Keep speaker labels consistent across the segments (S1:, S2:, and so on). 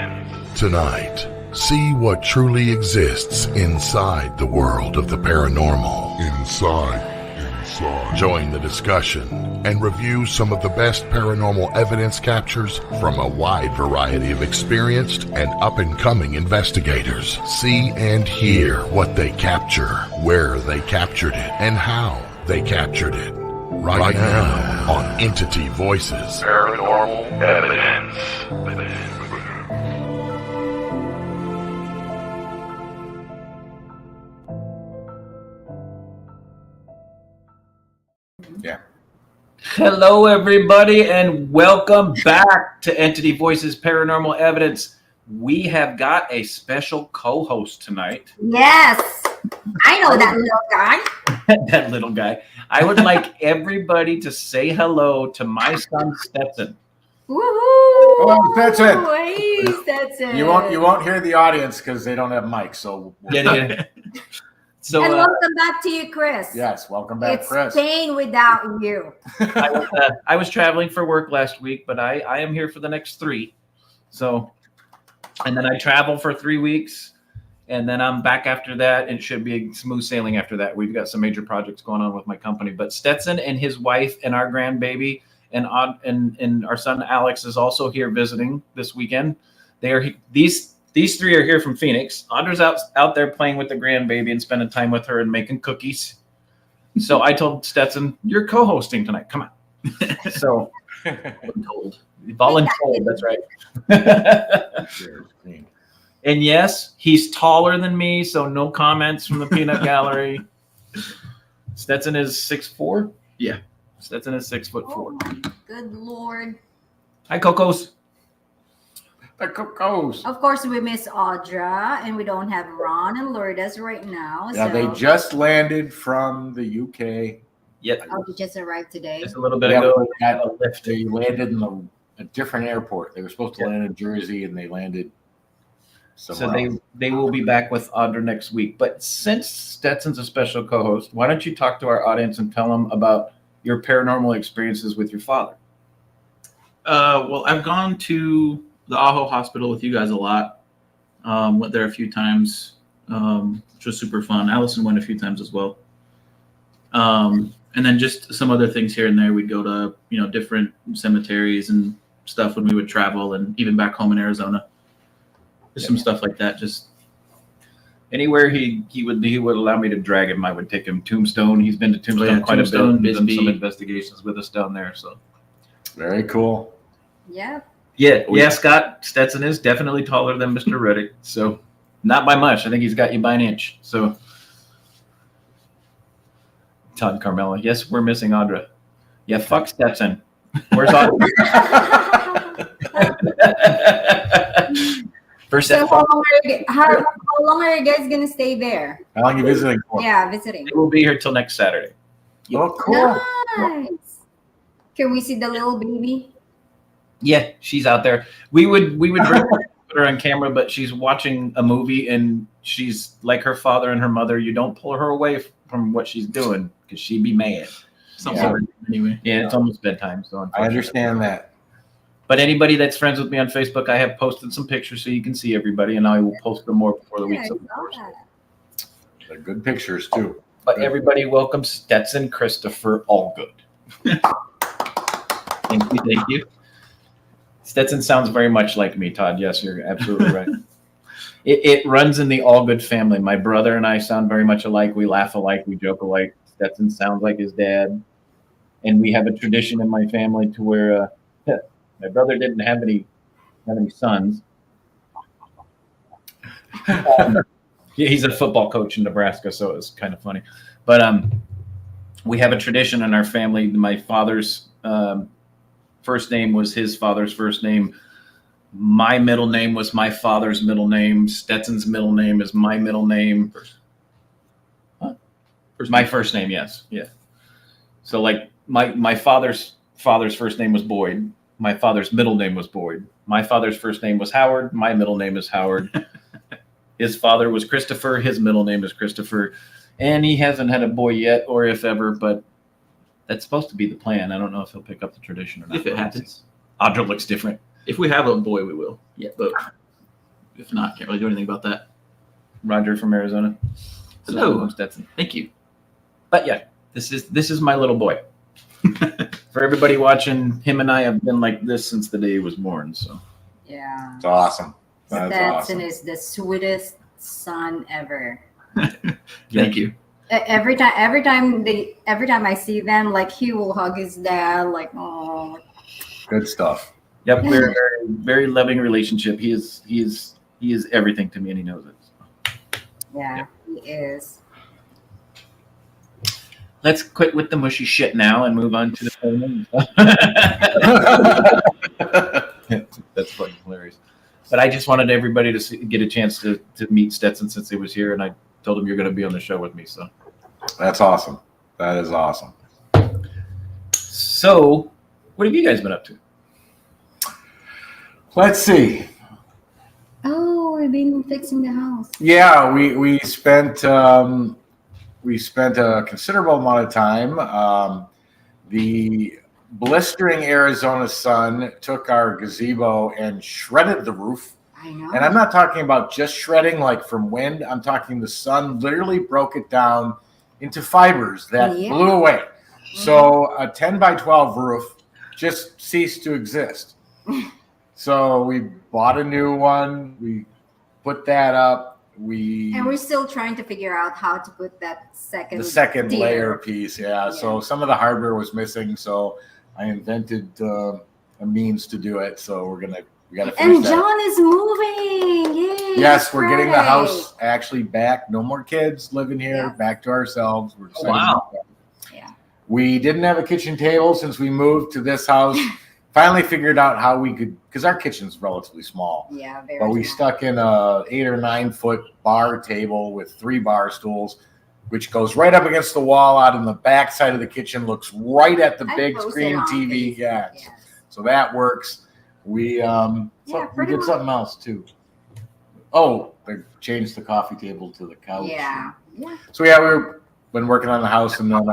S1: Evidence. Tonight, see what truly exists inside the world of the paranormal. Inside. Join the discussion and review some of the best paranormal evidence captures from a wide variety of experienced and up-and-coming investigators. See and hear what they capture, where they captured it, and how they captured it. Right now on Entity Voices Paranormal Evidence.
S2: Yeah.
S3: Hello, everybody, and welcome back to Entity Voices Paranormal Evidence. We have got a special co-host tonight.
S4: Yes, I know that little guy.
S3: That little guy. I would like everybody to say hello to my son Stetson.
S4: Woohoo!
S2: Oh, Stetson.
S4: Hey, Stetson.
S2: You won't hear the audience because they don't have mics. So
S3: Yeah. So,
S4: and welcome back to you, Chris.
S2: yes, welcome back,
S4: It's
S2: Chris.
S4: Spain without you.
S3: I was traveling for work last week, but I am here for the next 3. So, and then I travel for 3 weeks, and then I'm back after that, and it should be a smooth sailing after that. We've got some major projects going on with my company, but Stetson and his wife and our grandbaby and our son Alex is also here visiting this weekend. These 3 are here from Phoenix. Audra's out there playing with the grandbaby and spending time with her and making cookies. So I told Stetson, "You're co-hosting tonight. Come on." So voluntold. Voluntold, that's right. And yes, he's taller than me, so no comments from the peanut gallery. Stetson is 6'4". Yeah, Stetson is 6'4".
S4: Oh, good Lord.
S3: Hi, Cocos.
S2: The Cocos.
S4: Of course, we miss Audra, and we don't have Ron and Lourdes right now.
S2: Yeah,
S4: so.
S2: they just landed from the UK.
S3: Yep.
S4: Oh, they just arrived today.
S3: Just a little bit ago.
S2: They landed in a different airport. They were supposed to land in Jersey, and they landed somewhere else.
S3: They will be back with Audra next week. But since Stetson's a special co-host, why don't you talk to our audience and tell them about your paranormal experiences with your father?
S5: Well, I've gone to the Ajo Hospital with you guys a lot. Went there a few times, which was super fun. Allison went a few times as well. And then just some other things here and there. We'd go to, different cemeteries and stuff when we would travel, and even back home in Arizona. Just some stuff like that. Just
S3: anywhere he would allow me to drag him, I would take him. Tombstone. He's been to Tombstone quite
S5: Tombstone,
S3: a bit. Done
S5: Bisbee.
S3: some investigations with us down there. So
S2: Very cool.
S4: Yeah.
S3: yeah, Scott Stetson is definitely taller than Mr. Reddick. So not by much. I think he's got you by an inch. So Todd Carmella. Yes, we're missing Audra. Yeah, fuck Stetson. Where's Audra? First,
S4: So how long are you guys gonna stay there?
S2: How long are you visiting for?
S4: Yeah, visiting.
S3: we'll be here till next Saturday.
S2: Oh, cool.
S4: Nice. Can we see the little baby?
S3: Yeah, she's out there. We would put her on camera, but she's watching a movie and she's like her father and her mother. You don't pull her away from what she's doing because she'd be mad.
S5: anyway.
S3: Yeah, it's almost bedtime, so
S2: I understand that.
S3: But anybody that's friends with me on Facebook, I have posted some pictures so you can see everybody, and I will post them more before the week's
S4: I
S3: over.
S4: saw that.
S2: They're good pictures too.
S3: But everybody welcome Stetson Christopher Allgood. Thank you. Stetson sounds very much like me, Todd. Yes, you're absolutely right. It runs in the Allgood family. My brother and I sound very much alike. We laugh alike. We joke alike. Stetson sounds like his dad. And we have a tradition in my family to where my brother didn't have any sons. He's a football coach in Nebraska, so it was kind of funny. But we have a tradition in our family. My father's first name was his father's first name. My middle name was my father's middle name. Stetson's middle name is my middle name. My first name, yes. Yeah. So like my father's first name was Boyd. My father's middle name was Boyd. My father's first name was Howard. My middle name is Howard. His father was Christopher. His middle name is Christopher. And he hasn't had a boy yet, or if ever, but that's supposed to be the plan. I don't know if he'll pick up the tradition or not.
S5: If it happens.
S3: Audra looks different.
S5: If we have a boy, we will.
S3: Yeah.
S5: But if not, can't really do anything about that.
S3: Roger from Arizona.
S5: Hello.
S3: Stetson. Thank you. But yeah, this is my little boy. For everybody watching, him and I have been like this since the day he was born. So
S4: Yeah.
S2: It's awesome. That's
S4: Stetson
S2: awesome.
S4: is the sweetest son ever.
S5: Thank you.
S4: Every time I see them, like he will hug his dad, like, oh.
S2: Good stuff.
S3: yep, we're a very, very loving relationship. He is everything to me, and he knows it.
S4: Yeah, he is.
S3: Let's quit with the mushy shit now and move on to the That's fucking hilarious. But I just wanted everybody to get a chance to meet Stetson since he was here, and I told him you're going to be on the show with me. So
S2: That's awesome. That is awesome.
S3: So, what have you guys been up to?
S2: Let's see.
S4: Oh, I've been fixing the house.
S2: Yeah, we spent a considerable amount of time. The blistering Arizona sun took our gazebo and shredded the roof.
S4: I know.
S2: And I'm not talking about just shredding like from wind. I'm talking the sun literally broke it down into fibers that
S4: Yeah.
S2: blew away. So a 10 by 12 roof just ceased to exist. So we bought a new one. We put that up.
S4: And we're still trying to figure out how to put that second tier.
S2: layer piece. Yeah. So some of the hardware was missing. So I invented a means to do it. So we got to finish
S4: And
S2: that.
S4: John is moving. Yay!
S2: Yes, we're getting the
S4: Friday.
S2: house actually back. No more kids living here.
S4: Yeah.
S2: Back to ourselves. We're excited
S3: wow.
S2: about that.
S4: Yeah.
S2: We didn't have a kitchen table since we moved to this house. Finally figured out how we could, because our kitchen's relatively small.
S4: Yeah, very
S2: But we
S4: small.
S2: stuck in a 8 or 9 foot bar table with 3 bar stools, which goes right up against the wall out in the back side of the kitchen. Looks right at the
S4: I
S2: big
S4: posted
S2: screen
S4: on
S2: TV.
S4: Facebook,
S2: Yeah.
S4: yes.
S2: So that works. We we
S4: pretty
S2: did
S4: much.
S2: something else too. Oh, they changed the coffee table to the couch.
S4: Yeah. Yeah.
S2: So yeah, we've been working on the house, and then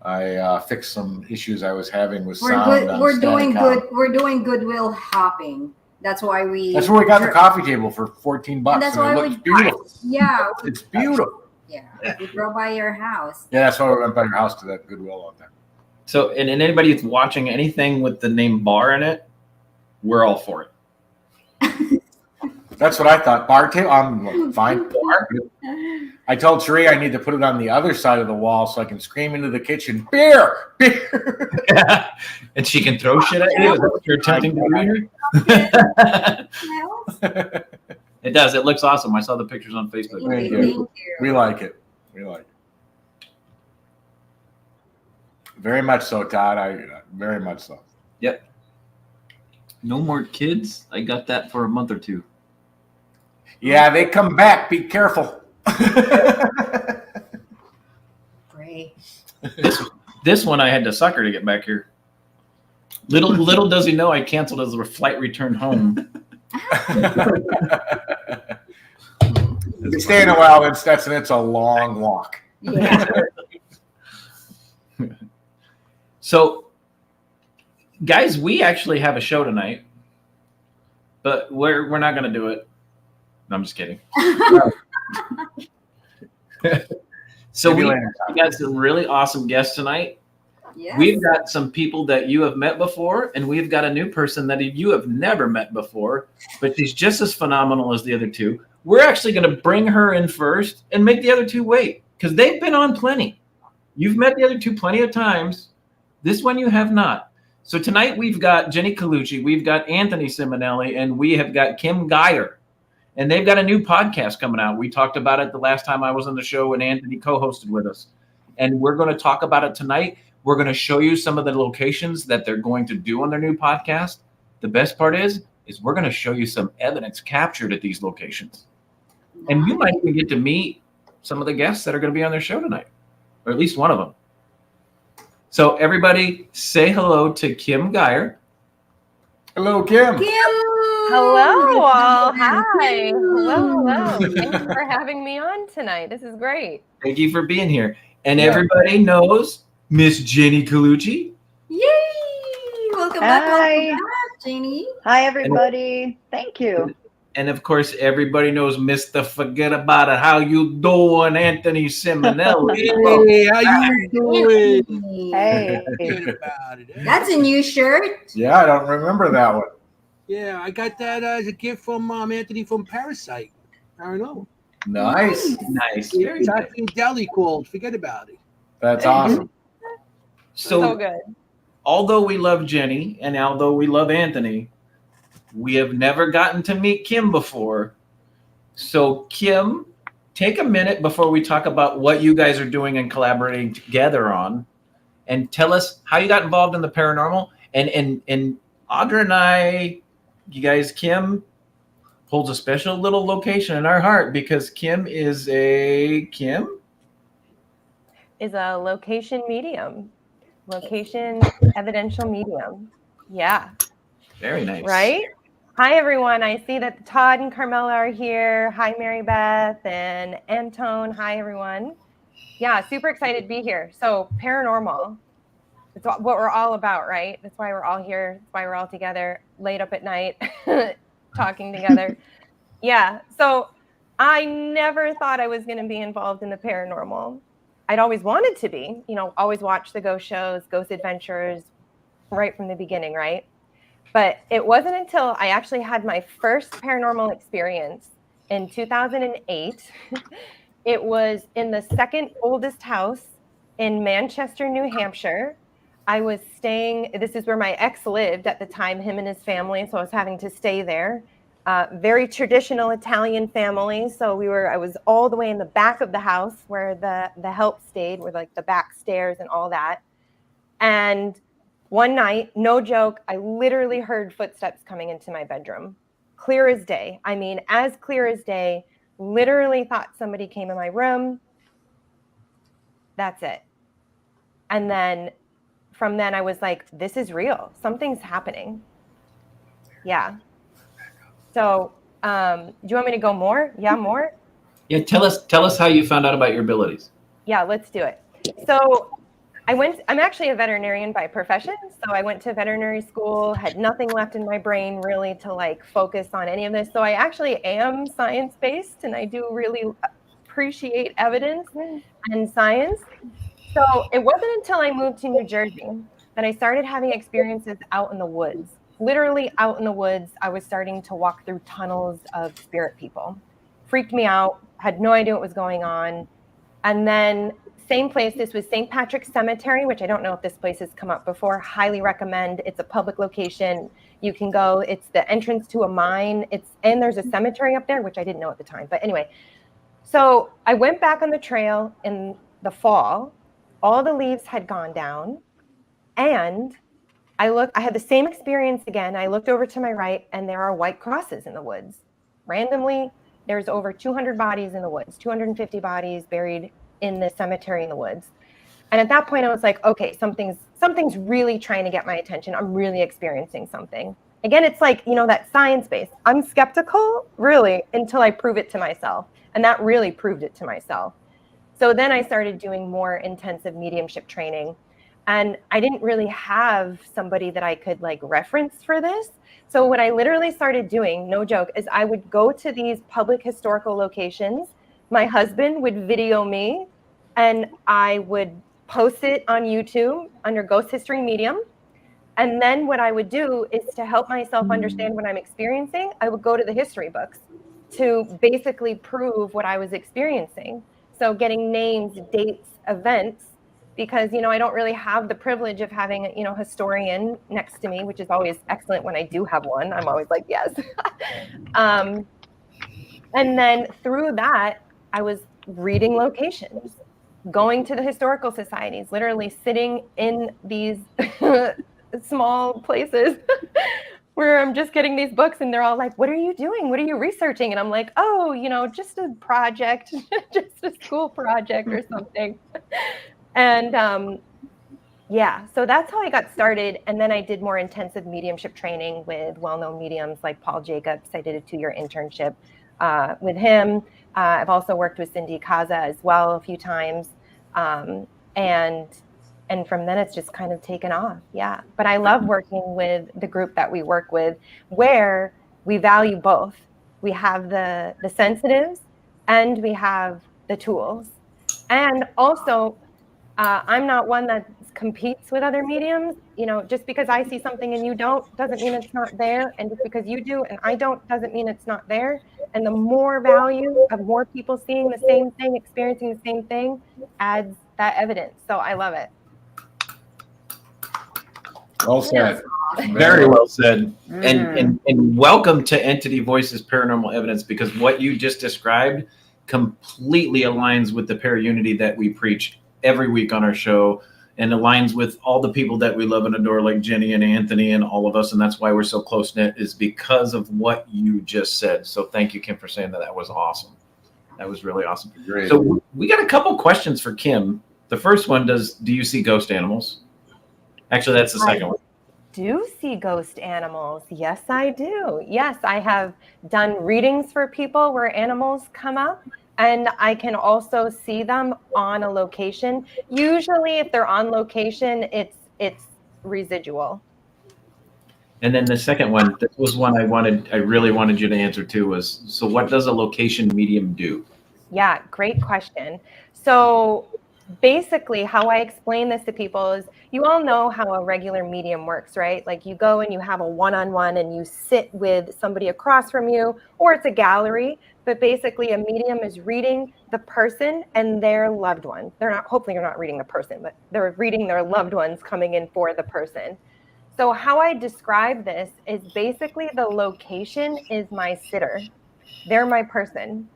S2: I fixed some issues I was having with
S4: We're
S2: sound.
S4: good.
S2: on
S4: We're doing
S2: Staticom.
S4: good. We're doing goodwill hopping. That's why we.
S2: That's where we got the coffee table for $14,
S4: And that's
S2: and
S4: why
S2: it
S4: we.
S2: looks beautiful.
S4: Yeah.
S2: It's beautiful.
S4: Yeah. We drove by your house.
S2: Yeah, that's why we went by your house to that Goodwill on there.
S3: So, and anybody that's watching anything with the name bar in it, we're all for it.
S2: That's what I thought. Bar table. I'm like, fine. Bar. I told Sheree I need to put it on the other side of the wall so I can scream into the kitchen, beer, beer.
S3: And she can throw shit at you. Is that what you're attempting to do here? It does. It looks awesome. I saw the pictures on Facebook.
S2: Thank you.
S4: Thank you.
S2: We like it. We like it. Very much so, Todd. Very much so.
S3: Yep. No more kids. I got that for a month or two.
S2: Yeah, they come back. Be careful.
S4: Great.
S3: This one I had to sucker to get back here. Little does he know I canceled his flight return home.
S2: You're staying a while in Stetson. It's a long walk.
S4: Yeah.
S3: So, guys, we actually have a show tonight, but we're not going to do it. No, I'm just kidding. So
S2: Maybe
S3: we
S2: later.
S3: got some really awesome guests tonight.
S4: Yes.
S3: We've got some people that you have met before, and we've got a new person that you have never met before, but she's just as phenomenal as the other two. We're actually going to bring her in first and make the other two wait, because they've been on plenty. You've met the other two plenty of times. This one you have not. So tonight we've got Jennie Collucci, we've got Anthony Simonelli, and we have got Kimm Guyer. And they've got a new podcast coming out. We talked about it the last time I was on the show, and Anthony co-hosted with us. And we're going to talk about it tonight. We're going to show you some of the locations that they're going to do on their new podcast. The best part is we're going to show you some evidence captured at these locations. And you might even get to meet some of the guests that are going to be on their show tonight, or at least one of them. So everybody say hello to Kimm Guyer.
S2: Hello, Kim.
S6: Hello, all. Hi. Hello. Thank you for having me on tonight. This is great.
S3: Thank you for being here. And
S2: Yeah.
S3: everybody knows Miss Jennie Collucci.
S4: Yay! Welcome back,
S7: Hi.
S4: welcome back, Jennie.
S7: Hi, everybody. Thank you.
S3: And of course, everybody knows Mr. Forget About It. How you doing, Anthony Simonelli?
S7: Hey, how you doing?
S6: Hey.
S7: Forget about it.
S4: That's a new shirt.
S2: Yeah, I don't remember that one.
S7: Yeah, I got that as a gift from Anthony from Parasite. Paranormal.
S2: Nice.
S3: Nice. Very
S7: It's
S3: nice.
S7: actually in Delhi called Forget About It.
S2: That's awesome.
S6: So good.
S3: Although we love Jennie and although we love Anthony, we have never gotten to meet Kimm before. So Kimm, take a minute before we talk about what you guys are doing and collaborating together on, and tell us how you got involved in the paranormal. And Audra and I, you guys, Kimm holds a special little location in our heart because Kimm is a
S6: location medium, location evidential medium. Yeah.
S3: Very nice.
S6: Right? Hi, everyone. I see that Todd and Carmela are here. Hi, Mary Beth and Antone. Hi, everyone. Yeah, super excited to be here. So paranormal, it's what we're all about, right? That's why we're all here. That's why we're all together late up at night talking together. Yeah. So I never thought I was going to be involved in the paranormal. I'd always wanted to be, always watch the ghost shows, ghost adventures right from the beginning, right? But it wasn't until I actually had my first paranormal experience in 2008. It was in the second oldest house in Manchester, New Hampshire. I was staying, this is where my ex lived at the time, him and his family. So I was having to stay there. Very traditional Italian family. So I was all the way in the back of the house where the help stayed, where like the back stairs and all that. And one night, no joke, I literally heard footsteps coming into my bedroom. Clear as day. I mean, as clear as day, literally thought somebody came in my room. That's it. And then from then I was like, this is real. Something's happening. Yeah. So do you want me to go more? Yeah, more?
S3: Yeah, tell us how you found out about your abilities.
S6: Yeah, let's do it. So I'm actually a veterinarian by profession. So I went to veterinary school, had nothing left in my brain really to like focus on any of this. So I actually am science-based and I do really appreciate evidence and science. So it wasn't until I moved to New Jersey that I started having experiences out in the woods. Literally out in the woods, I was starting to walk through tunnels of spirit people. Freaked me out, had no idea what was going on. And then same place, this was St. Patrick's Cemetery, which I don't know if this place has come up before. Highly recommend. It's a public location. You can go. It's the entrance to a mine. And there's a cemetery up there, which I didn't know at the time. But anyway, so I went back on the trail in the fall. All the leaves had gone down. And I had the same experience again. I looked over to my right, and there are white crosses in the woods. Randomly, there's over 200 bodies in the woods, 250 bodies buried in the cemetery in the woods. And at that point I was like, okay, something's really trying to get my attention. I'm really experiencing something. Again, it's like, that science base. I'm skeptical really until I prove it to myself. And that really proved it to myself. So then I started doing more intensive mediumship training. And I didn't really have somebody that I could like reference for this. So what I literally started doing, no joke, is I would go to these public historical locations. My husband would video me and I would post it on YouTube under Ghost History Medium. And then what I would do is to help myself understand what I'm experiencing, I would go to the history books to basically prove what I was experiencing. So getting names, dates, events, because, I don't really have the privilege of having, a historian next to me, which is always excellent when I do have one. I'm always like, yes. And then through that, I was reading locations, going to the historical societies, literally sitting in these small places where I'm just getting these books and they're all like, what are you doing? What are you researching? And I'm like, oh, just a project, just a school project or something. And so that's how I got started. And then I did more intensive mediumship training with well-known mediums like Paul Jacobs. I did a 2-year internship with him. I've also worked with Cindy Kaza as well a few times. And from then it's just kind of taken off. Yeah. But I love working with the group that we work with where we value both. We have the sensitives, and we have the tools. And also, I'm not one that competes with other mediums. You know, just because I see something and you don't doesn't mean it's not there. And just because you do and I don't doesn't mean it's not there. And the more value of more people seeing the same thing, experiencing the same thing, adds that evidence. So I love it.
S2: Well said.
S3: Very well said. And welcome to Entity Voices Paranormal Evidence, because what you just described completely aligns with the para-unity that we preach every week on our show, and aligns with all the people that we love and adore, like Jennie and Anthony and all of us. And that's why we're so close-knit, is because of what you just said. So thank you, Kimm, for saying that. That was awesome. That was really awesome.
S2: Great.
S3: So we got a couple questions for Kimm. The first one, do you see ghost animals? Actually, that's the second one.
S6: Do see ghost animals. Yes, I do. Yes, I have done readings for people where animals come up, and I can also see them on a location. Usually if they're on location, it's residual.
S3: And then the second one, this was one I really wanted you to answer too, was, so what does a location medium do?
S6: Yeah, great question. So basically how I explain this to people is, you all know how a regular medium works, right? Like you go and you have a one-on-one and you sit with somebody across from you, or it's a gallery, but basically a medium is reading the person and their loved one. Hopefully you're not reading the person, but they're reading their loved ones coming in for the person. So how I describe this is basically the location is my sitter. They're my person.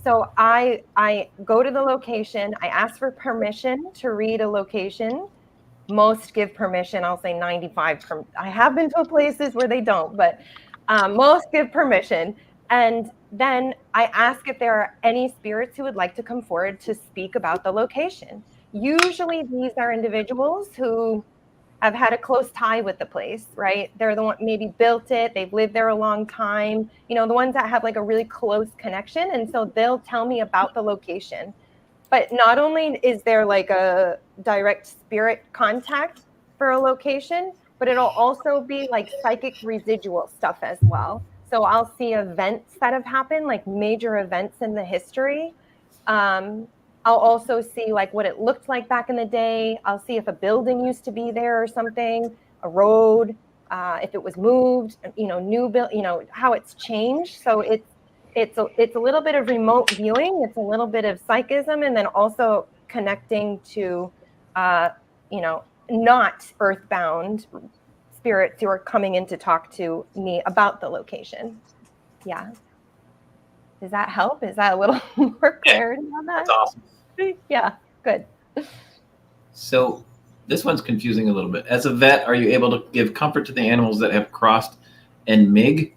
S6: So I go to the location, I ask for permission to read a location. Most give permission. I'll say 95. I have been to places where they don't, but most give permission. And then I ask if there are any spirits who would like to come forward to speak about the location. Usually these are individuals who have had a close tie with the place, right? They're the one maybe built it, they've lived there a long time, you know, the ones that have like a really close connection. And so they'll tell me about the location. But not only is there like a direct spirit contact for a location, but it'll also be like psychic residual stuff as well. So I'll see events that have happened, like major events in the history. I'll also see like what it looked like back in the day. I'll see if a building used to be there or something, a road, if it was moved, you know, new build, you know, how it's changed. So it's a little bit of remote viewing. It's a little bit of psychism, and then also connecting to, you know, not earthbound spirits who are coming in to talk to me about the location. Yeah. Does that help? Is that a little more clarity on that?
S3: That's awesome.
S6: Yeah, good.
S3: So this one's confusing a little bit. As a vet, are you able to give comfort to the animals that have crossed and MIG?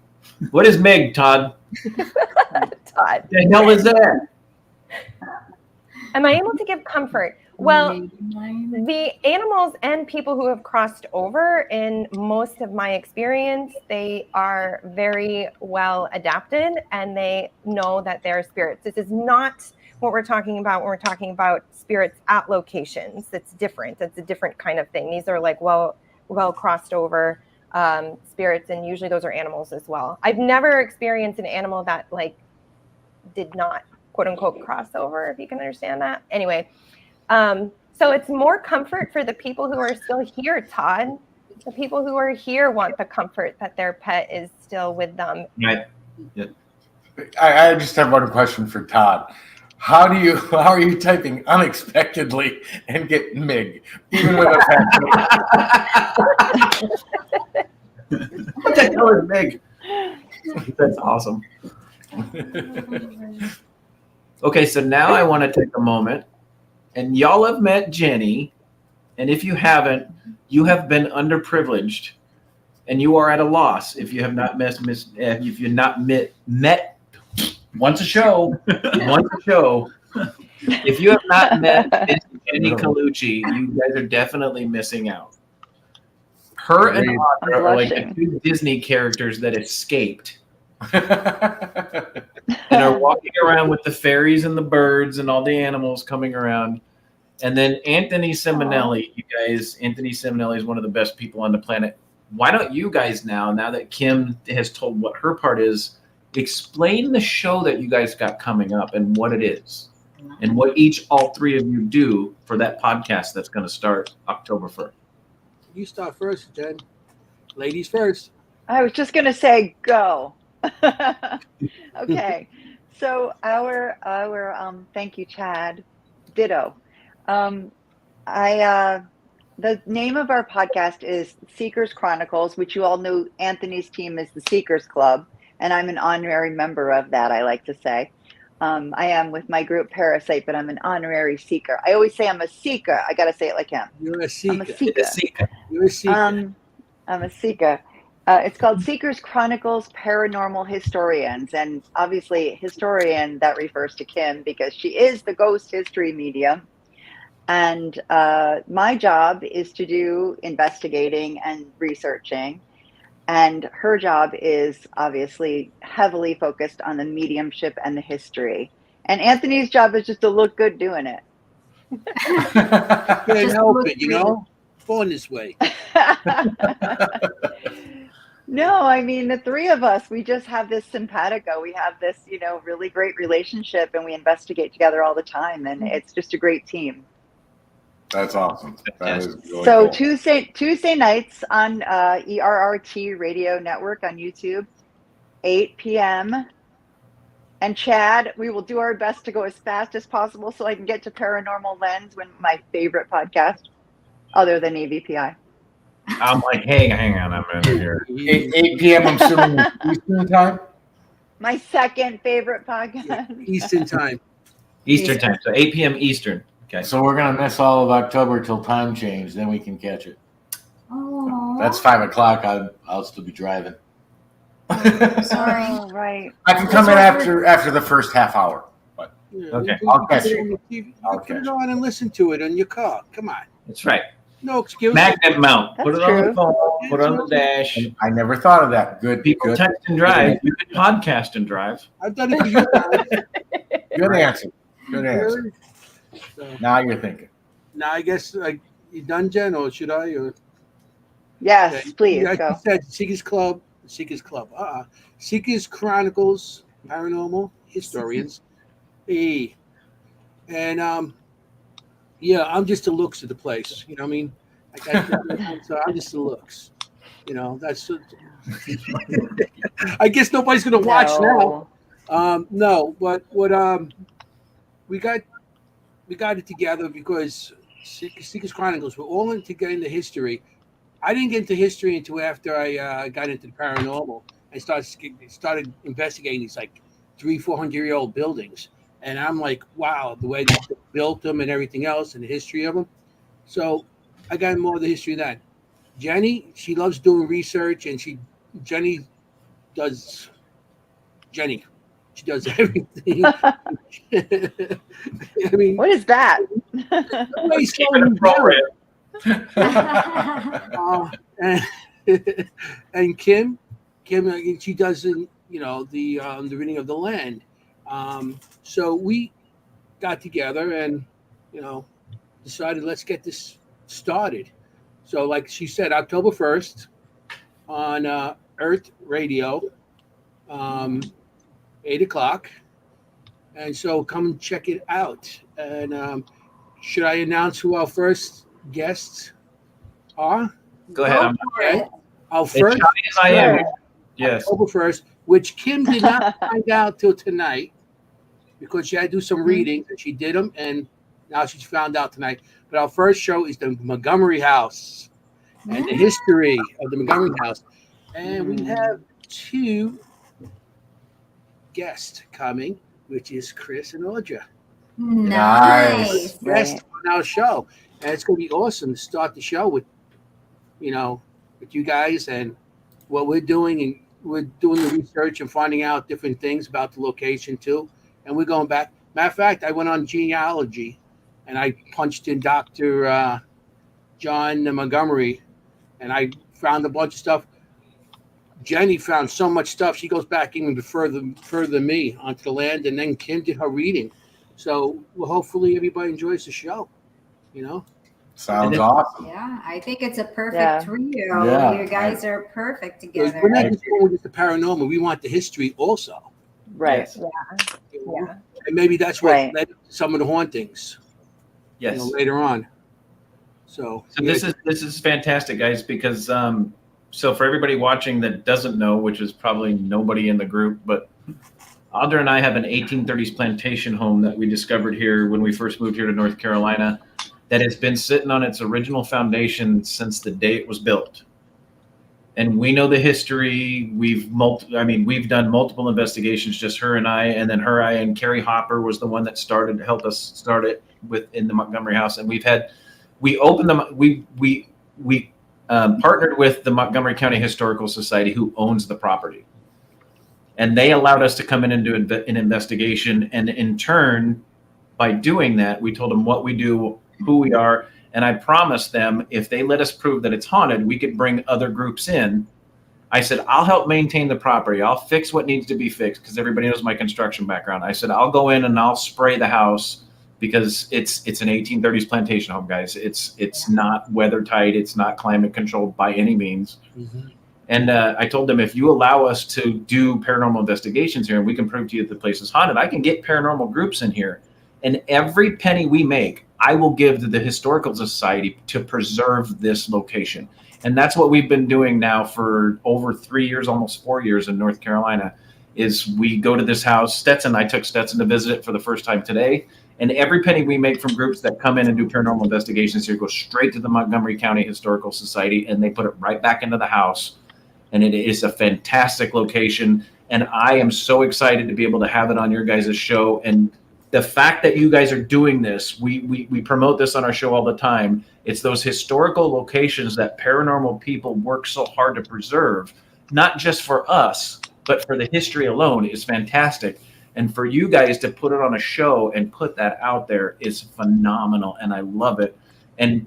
S3: What is MIG, Todd?
S6: Todd.
S3: The hell is that?
S6: Am I able to give comfort? Well, the animals and people who have crossed over, in most of my experience, they are very well adapted and they know that they're spirits. This is not what we're talking about when we're talking about spirits at locations. It's different. It's a different kind of thing. These are like well crossed over spirits, and usually those are animals as well. I've never experienced an animal that like did not quote unquote cross over, if you can understand that. Anyway, so it's more comfort for the people who are still here, Todd. The people who are here want the comfort that their pet is still with them.
S3: Right. Yeah.
S2: I just have one question for Todd. How are you typing unexpectedly and get MIG, even with a
S3: What the hell is MIG? That's awesome. Okay, so now I want to take a moment, and y'all have met Jennie, and if you haven't, you have been underprivileged, and you are at a loss if you have not met once a show. If you have not met Jennie Collucci, you guys are definitely missing out. Her and Audra are like the two Disney characters that escaped and are walking around with the fairies and the birds and all the animals coming around. And then Anthony Simonelli, you guys, Anthony Simonelli is one of the best people on the planet. Why don't you guys now that Kimm has told what her part is, Explain the show that you guys got coming up and what it is, and what all three of you do for that podcast that's going to start October 1st.
S7: You start first, Jen. Ladies first.
S8: I was just going to say go. Okay. So our thank you, Chad. Ditto. The name of our podcast is Seekers Chronicles, which you all know Anthony's team is the Seekers Club, and I'm an honorary member of that, I like to say. I am with my group Parasite, but I'm an honorary seeker. I always say I'm a seeker. I got to say it like him.
S7: You're a seeker.
S8: I'm a seeker.
S7: You're a seeker.
S8: I'm a seeker. It's called Seekers Chronicles Paranormal Historians. And obviously, historian, that refers to Kimm because she is the ghost history medium. And my job is to do investigating and researching. And her job is obviously heavily focused on the mediumship and the history. And Anthony's job is just to look good doing it.
S7: Can't help it, you know? Born this way.
S8: No, I mean, the three of us, we just have this simpatico. We have this, really great relationship, and we investigate together all the time. And it's just a great team.
S2: That's awesome. That is really
S8: So
S2: cool.
S8: Tuesday nights on ERRT Radio Network on YouTube, 8 p.m. And Chad, we will do our best to go as fast as possible so I can get to Paranormal Lens, my favorite podcast, other than EVPI.
S3: I'm like, hey, hang on, I'm in here.
S2: 8 p.m. I'm assuming Eastern time.
S8: My second favorite podcast.
S7: Eastern time.
S3: Eastern time, so 8 p.m. Eastern. Okay.
S2: So we're gonna miss all of October till time change. Then we can catch it.
S4: Oh,
S2: That's 5 o'clock. I'll still be driving.
S4: sorry.
S8: Oh, right.
S2: I can come in after the first half hour. But
S7: Yeah,
S3: Okay.
S2: I'll catch
S7: it
S2: you.
S7: on the TV. You
S2: I'll
S7: put
S2: catch
S7: it
S2: you.
S7: on and listen to it on your car. Come on.
S3: That's right.
S7: No excuse.
S3: Magnet mount. Put
S8: That's
S3: it on the
S8: true.
S3: phone. Put it on the dash.
S2: I never thought of that. Good.
S3: People
S2: Good.
S3: text and drive. You can podcast and drive.
S7: I've done it for you guys.
S2: Good answer. Good answer.
S7: So,
S2: Now you're thinking.
S7: now I guess you done, Jen, or should I? Or
S8: Yes,
S7: okay.
S8: please
S7: Yeah,
S8: go.
S7: you said Seekers Club. Seekers Chronicles Paranormal Historians. Hey. And yeah, I'm just the looks of the place. You know what I mean? So I'm just the looks. That's. I guess nobody's gonna watch now. No, but what we got it together because Seekers Chronicles, we're all into history. I didn't get into history until after I got into the paranormal. I started investigating these like 300-400-year-old buildings, and I'm like, wow, the way they built them and everything else, and the history of them. So I got more of the history of that. Jennie, she loves doing research, and Jennie does everything. I mean,
S8: What is that?
S7: nobody's
S3: Keep
S7: slowing
S3: it
S7: you down.
S3: appropriate.
S7: And Kimm, she does the reading of the land. So we got together and decided let's get this started. So like she said, October 1st on Earth Radio, 8 o'clock. And so come check it out. And should I announce who our first guests are?
S3: Go ahead. I'm
S7: Okay. Our
S3: as
S7: first
S3: shy as I am. Yes.
S7: October 1st, which Kimm did not find out till tonight because she had to do some reading and she did them, and now she's found out tonight. But our first show is the Montgomery House and the history of the Montgomery House. And we have two guests coming, which is Chris and Audra.
S4: Nice.
S7: Guests on our show. And it's going to be awesome to start the show with you guys and what we're doing. And we're doing the research and finding out different things about the location too. And we're going back. Matter of fact, I went on genealogy and I punched in Dr. John Montgomery and I found a bunch of stuff. Jennie found so much stuff. She goes back even further than me onto the land, and then Kimm did her reading. So hopefully everybody enjoys the show,
S2: Sounds awesome.
S4: Yeah, I think it's a perfect trio.
S2: Yeah.
S4: You guys are perfect
S7: Because
S4: together.
S7: we're not just going with the paranormal. We want the history also.
S8: Right.
S3: Yes.
S6: Yeah.
S7: And maybe that's what
S8: Right.
S7: led to some of the hauntings.
S3: Yes.
S7: Later on. So
S3: this is fantastic, guys, because so for everybody watching that doesn't know, which is probably nobody in the group, but Audra and I have an 1830s plantation home that we discovered here when we first moved here to North Carolina that has been sitting on its original foundation since the day it was built. And we know the history. We've done multiple investigations, just her and I, and then I and Carrie Hopper was the one that helped us start it in the Montgomery house. And we partnered with the Montgomery County Historical Society, who owns the property. And they allowed us to come in and do an investigation. And in turn, by doing that, we told them what we do, who we are. And I promised them if they let us prove that it's haunted, we could bring other groups in. I said, I'll help maintain the property. I'll fix what needs to be fixed because everybody knows my construction background. I said, I'll go in and I'll spray the house because it's an 1830s plantation home, guys. It's not weather tight. It's not climate controlled by any means.
S7: Mhm.
S3: And I told them, if you allow us to do paranormal investigations here and we can prove to you that the place is haunted, I can get paranormal groups in here. And every penny we make, I will give to the Historical Society to preserve this location. And that's what we've been doing now for over 3 years, almost 4 years in North Carolina, is we go to this house. I took Stetson to visit it for the first time today. And every penny we make from groups that come in and do paranormal investigations here goes straight to the Montgomery County Historical Society, and they put it right back into the house. And it is a fantastic location. And I am so excited to be able to have it on your guys' show. And the fact that you guys are doing this, we promote this on our show all the time. It's those historical locations that paranormal people work so hard to preserve, not just for us, but for the history alone, is fantastic. And for you guys to put it on a show and put that out there is phenomenal. And I love it. And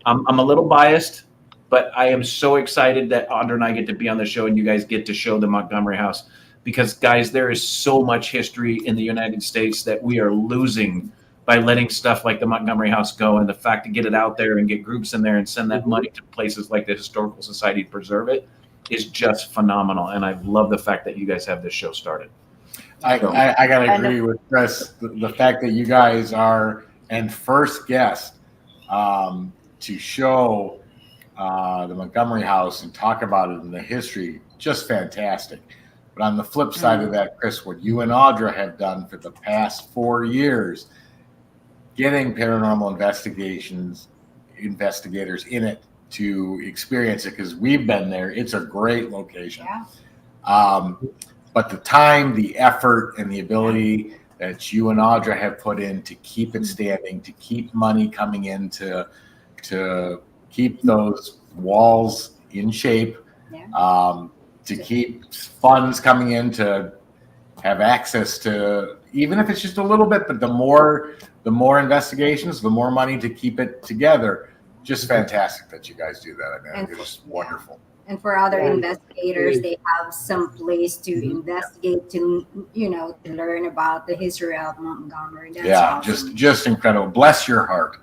S3: I'm a little biased, but I am so excited that Audra and I get to be on the show and you guys get to show the Montgomery house. Because, guys, there is so much history in the United States that we are losing by letting stuff like the Montgomery house go. And the fact to get it out there and get groups in there and send that money to places like the Historical Society to preserve it is just phenomenal. And I love the fact that you guys have this show started.
S2: I got to agree with Chris. The fact that you guys are and first guest to show the Montgomery house and talk about it in the history, just fantastic. But on the flip side of that, Chris, what you and Audra have done for the past 4 years, getting paranormal investigators in it to experience it, because we've been there. It's a great location. Yeah. But the time, the effort, and the ability that you and Audra have put in to keep it standing, to keep money coming in, to keep those walls in shape, to keep funds coming in to have access to, even if it's just a little bit, but the more investigations, the more money to keep it together. Just fantastic that you guys do that. I mean, it's wonderful.
S4: And for other investigators, they have some place to investigate, to to learn about the history of Montgomery. That's awesome.
S2: just incredible. Bless your heart.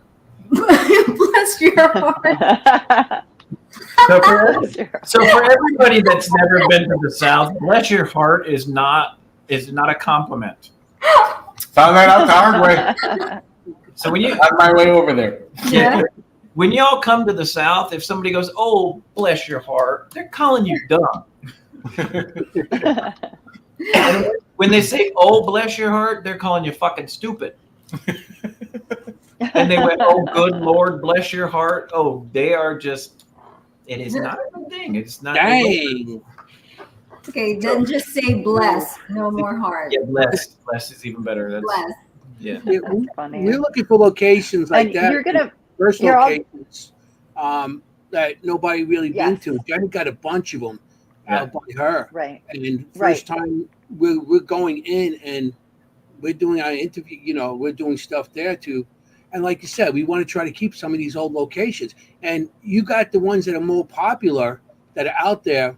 S4: Bless your heart.
S3: So for everybody that's never been to the South, bless your heart is not a compliment.
S2: Found that out the hard way.
S3: So when you
S2: on my way over there.
S3: Yeah. When y'all come to the South, if somebody goes, "Oh, bless your heart," they're calling you dumb. When they say, "Oh, bless your heart," they're calling you fucking stupid. And they went, "Oh, good Lord, bless your heart." Oh, they are just. It is not a good thing. It's not.
S7: Dang.
S4: Okay, then just say bless. No more heart.
S3: Yeah, bless. Bless is even better. That's,
S4: Bless.
S3: Yeah.
S8: Funny.
S7: We're looking for locations like
S8: And
S7: that.
S8: you're gonna-
S7: first
S8: you're all-
S7: locations that nobody really been to. Jennie got a bunch of them out by her.
S8: Right.
S7: And first time we're going in and we're doing our interview, we're doing stuff there too. And like you said, we want to try to keep some of these old locations. And you got the ones that are more popular that are out there,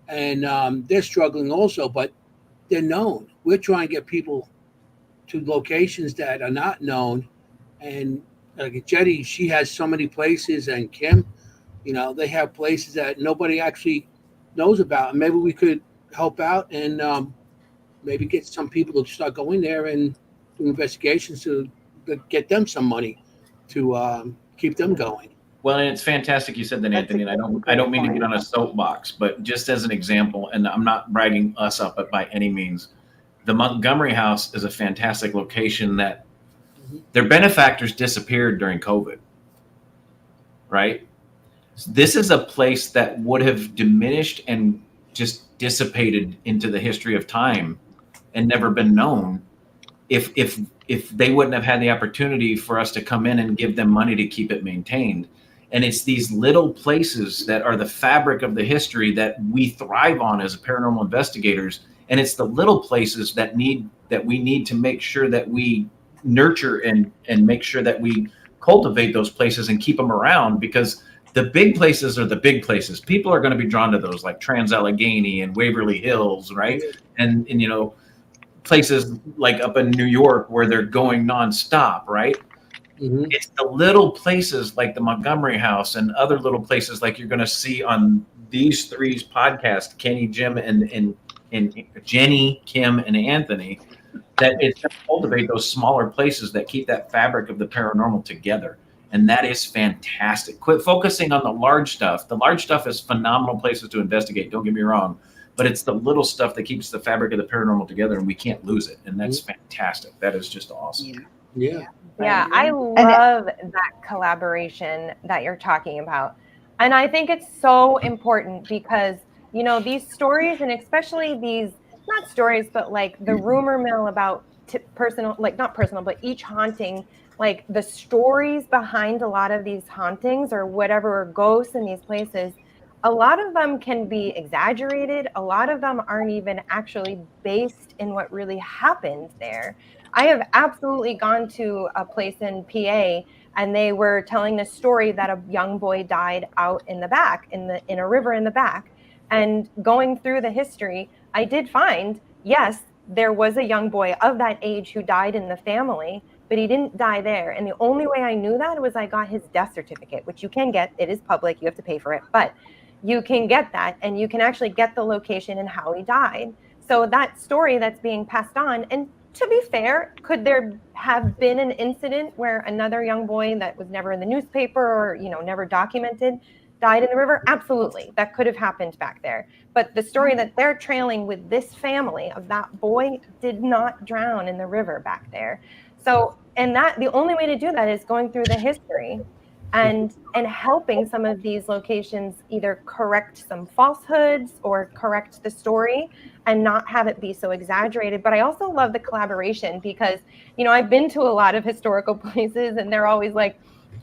S7: and they're struggling also, but they're known. We're trying to get people to locations that are not known and like Jennie, she has so many places, and Kimm, they have places that nobody actually knows about. And maybe we could help out and maybe get some people to start going there and do investigations to get them some money to keep them going.
S3: Well, and it's fantastic you said that, Anthony. And I don't mean to get on a soapbox, but just as an example, and I'm not bragging us up by any means, the Montgomery House is a fantastic location that their benefactors disappeared during COVID, right? This is a place that would have diminished and just dissipated into the history of time and never been known if they wouldn't have had the opportunity for us to come in and give them money to keep it maintained. And it's these little places that are the fabric of the history that we thrive on as paranormal investigators. And it's the little places that we need to make sure that we nurture and make sure that we cultivate those places and keep them around, because the big places are the big places. People are going to be drawn to those, like Trans-Allegheny and Waverly Hills, right? And places like up in New York where they're going nonstop, right? Mm-hmm. It's the little places like the Montgomery House and other little places like you're going to see on these three's podcast, Kenny, Jim, and Jennie, Kimm, and Anthony, that it's to cultivate those smaller places that keep that fabric of the paranormal together. And that is fantastic. Quit focusing on the large stuff. The large stuff is phenomenal places to investigate, don't get me wrong. But it's the little stuff that keeps the fabric of the paranormal together, and we can't lose it. And that's fantastic. That is just awesome.
S7: Yeah.
S6: Yeah, I love that collaboration that you're talking about. And I think it's so important because, these stories, and especially these, not stories, but like the rumor mill about personal, like not personal, but each haunting, like the stories behind a lot of these hauntings or whatever, ghosts in these places, a lot of them can be exaggerated. A lot of them aren't even actually based in what really happened there. I have absolutely gone to a place in PA and they were telling the story that a young boy died out in the back, in a river in the back. And going through the history, I did find, yes, there was a young boy of that age who died in the family, but he didn't die there. And the only way I knew that was I got his death certificate, which you can get. It is public. You have to pay for it, but you can get that and you can actually get the location and how he died. So that story that's being passed on, and to be fair, could there have been an incident where another young boy that was never in the newspaper or, never documented died in the river? Absolutely. That could have happened back there. But the story that they're trailing with this family of that boy did not drown in the river back there. So, and that the only way to do that is going through the history and helping some of these locations either correct some falsehoods or correct the story and not have it be so exaggerated. But I also love the collaboration because, I've been to a lot of historical places and they're always like,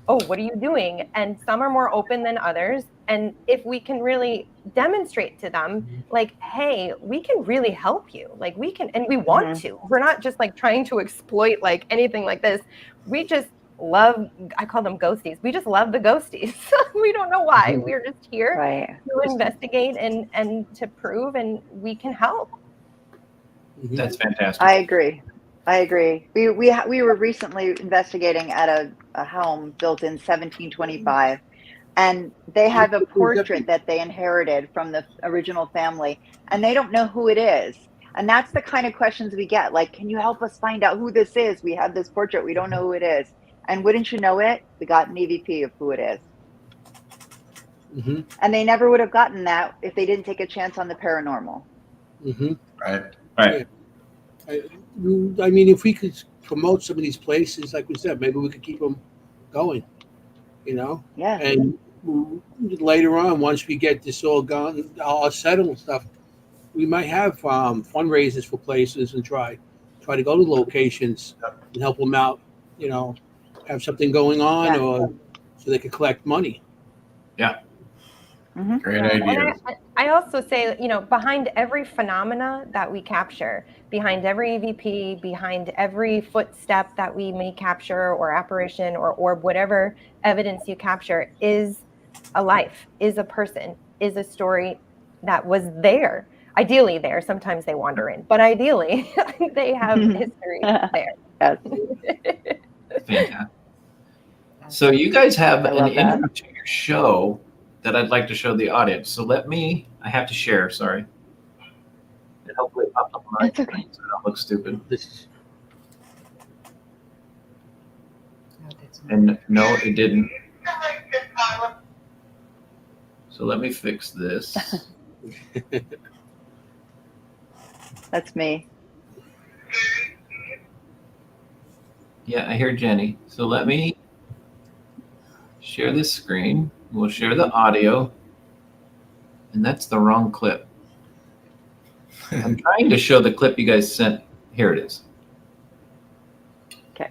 S6: oh, what are you doing? And some are more open than others. And if we can really demonstrate to them, like, hey, we can really help you. Like we can, and we want to. We're not just like trying to exploit like anything like this. We just love, I call them ghosties. We just love the ghosties. We don't know why. We're just here to investigate and to prove, and we can help.
S3: That's fantastic.
S8: I agree. We were recently investigating at a home built in 1725, and they have a portrait that they inherited from the original family, and they don't know who it is. And that's the kind of questions we get. Like, can you help us find out who this is? We have this portrait. We don't know who it is. And wouldn't you know it? We got an EVP of who it is. And they never would have gotten that if they didn't take a chance on the paranormal.
S2: Right.
S7: I mean, if we could promote some of these places, like we said, maybe we could keep them going,
S8: Yeah.
S7: And later on, once we get this all gone, all settled and stuff, we might have fundraisers for places and try to go to locations and help them out, have something going on or so they could collect money.
S3: Yeah.
S2: Great idea.
S6: I also say, behind every phenomena that we capture, behind every EVP, behind every footstep that we may capture or apparition or whatever evidence you capture is a life, is a person, is a story that was there. Ideally there. Sometimes they wander in, but ideally they have history there.
S8: Yes.
S3: Fantastic. So you guys have
S8: I
S3: an
S8: love that.
S3: intro to your show that I'd like to show the audience. So I have to share, sorry. And hopefully it pops up on my
S8: It's okay.
S3: so I don't look stupid. And no, it didn't. So let me fix this.
S8: That's me.
S3: Yeah, I hear Jenny. So let me share this screen. We'll share the audio. And that's the wrong clip. I'm trying to show the clip you guys sent. Here it is.
S8: Okay.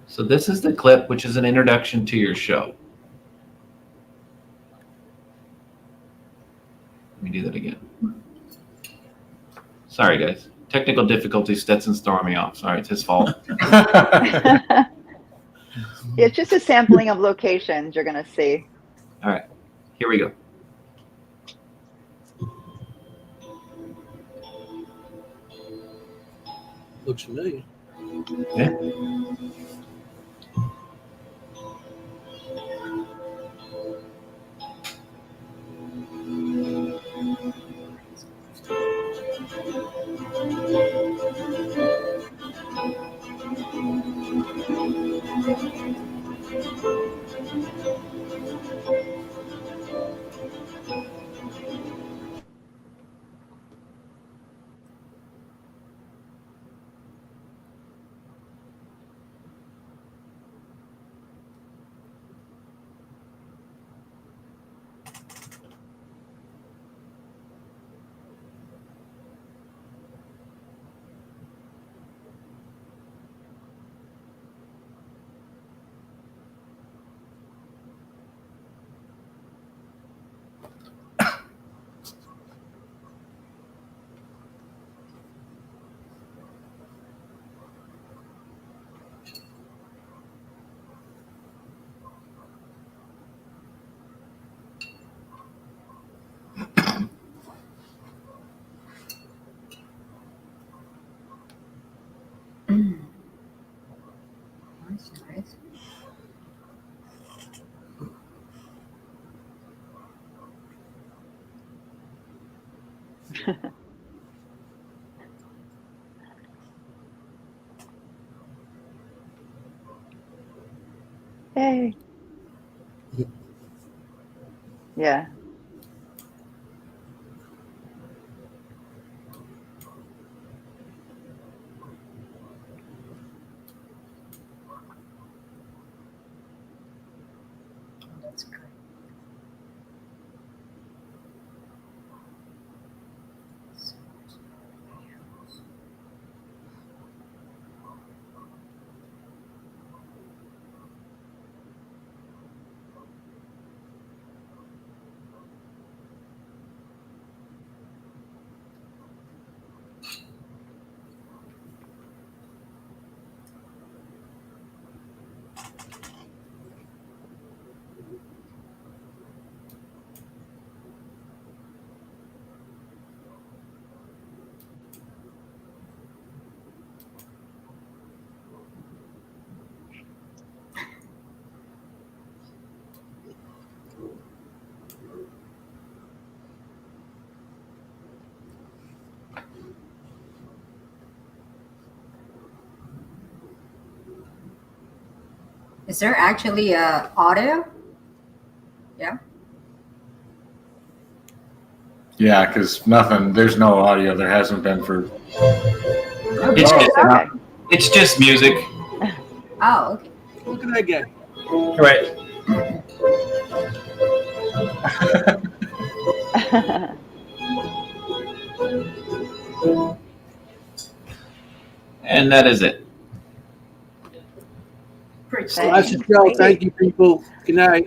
S3: So this is the clip, which is an introduction to your show. Let me do that again. Sorry, guys. Technical difficulties. Stetson's throwing me off. Sorry, it's his fault.
S8: It's just a sampling of locations you're going to see.
S3: All right, here we go.
S7: Looks familiar.
S3: Yeah.
S4: That's nice.
S8: Hey. Yeah.
S4: That's great. Is there actually audio? Yeah.
S2: Yeah, because there's no audio. There hasn't been for.
S3: It's just,
S8: Okay.
S3: it's just music.
S4: Oh, okay.
S7: Look at that guy.
S3: Right. And that is it.
S4: Pretty
S8: Thank
S7: Lots of show. Thank you, people. Good night.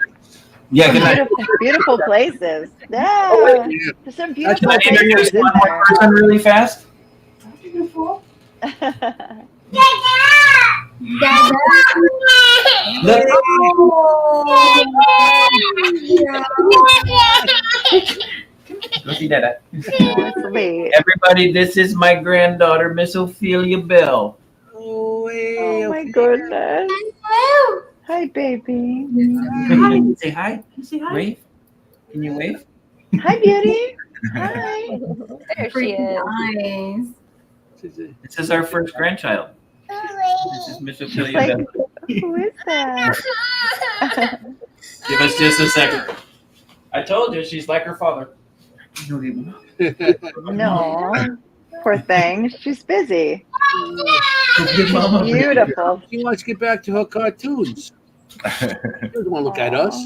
S3: Yeah, good night.
S8: Beautiful, beautiful places. Yeah.
S7: Yeah.
S8: There's some
S3: Can
S8: beautiful
S3: I introduce
S8: places in
S3: one more person really fast?
S8: there.
S4: Dada.
S3: Look. Go see Dada.
S8: That's me.
S3: Everybody, this is my granddaughter, Miss Ophelia Bell.
S7: Oh, Way
S8: Oh my
S7: up
S8: goodness.
S4: Hello.
S8: Hi, baby.
S3: Hi. Say hi. Say hi. Wave. Can you wave?
S8: Hi, beauty. Hi.
S6: There she
S4: Pretty
S6: is.
S4: nice.
S3: This is our first grandchild. This is Miss
S8: She's
S3: Ophelia
S8: like,
S3: Beth.
S8: who is that?
S3: Give us just a second. I told you she's like her father.
S8: No. Poor thing. She's busy. She's
S3: Mama.
S8: beautiful.
S7: She wants to get back to her cartoons. She doesn't want to look at us.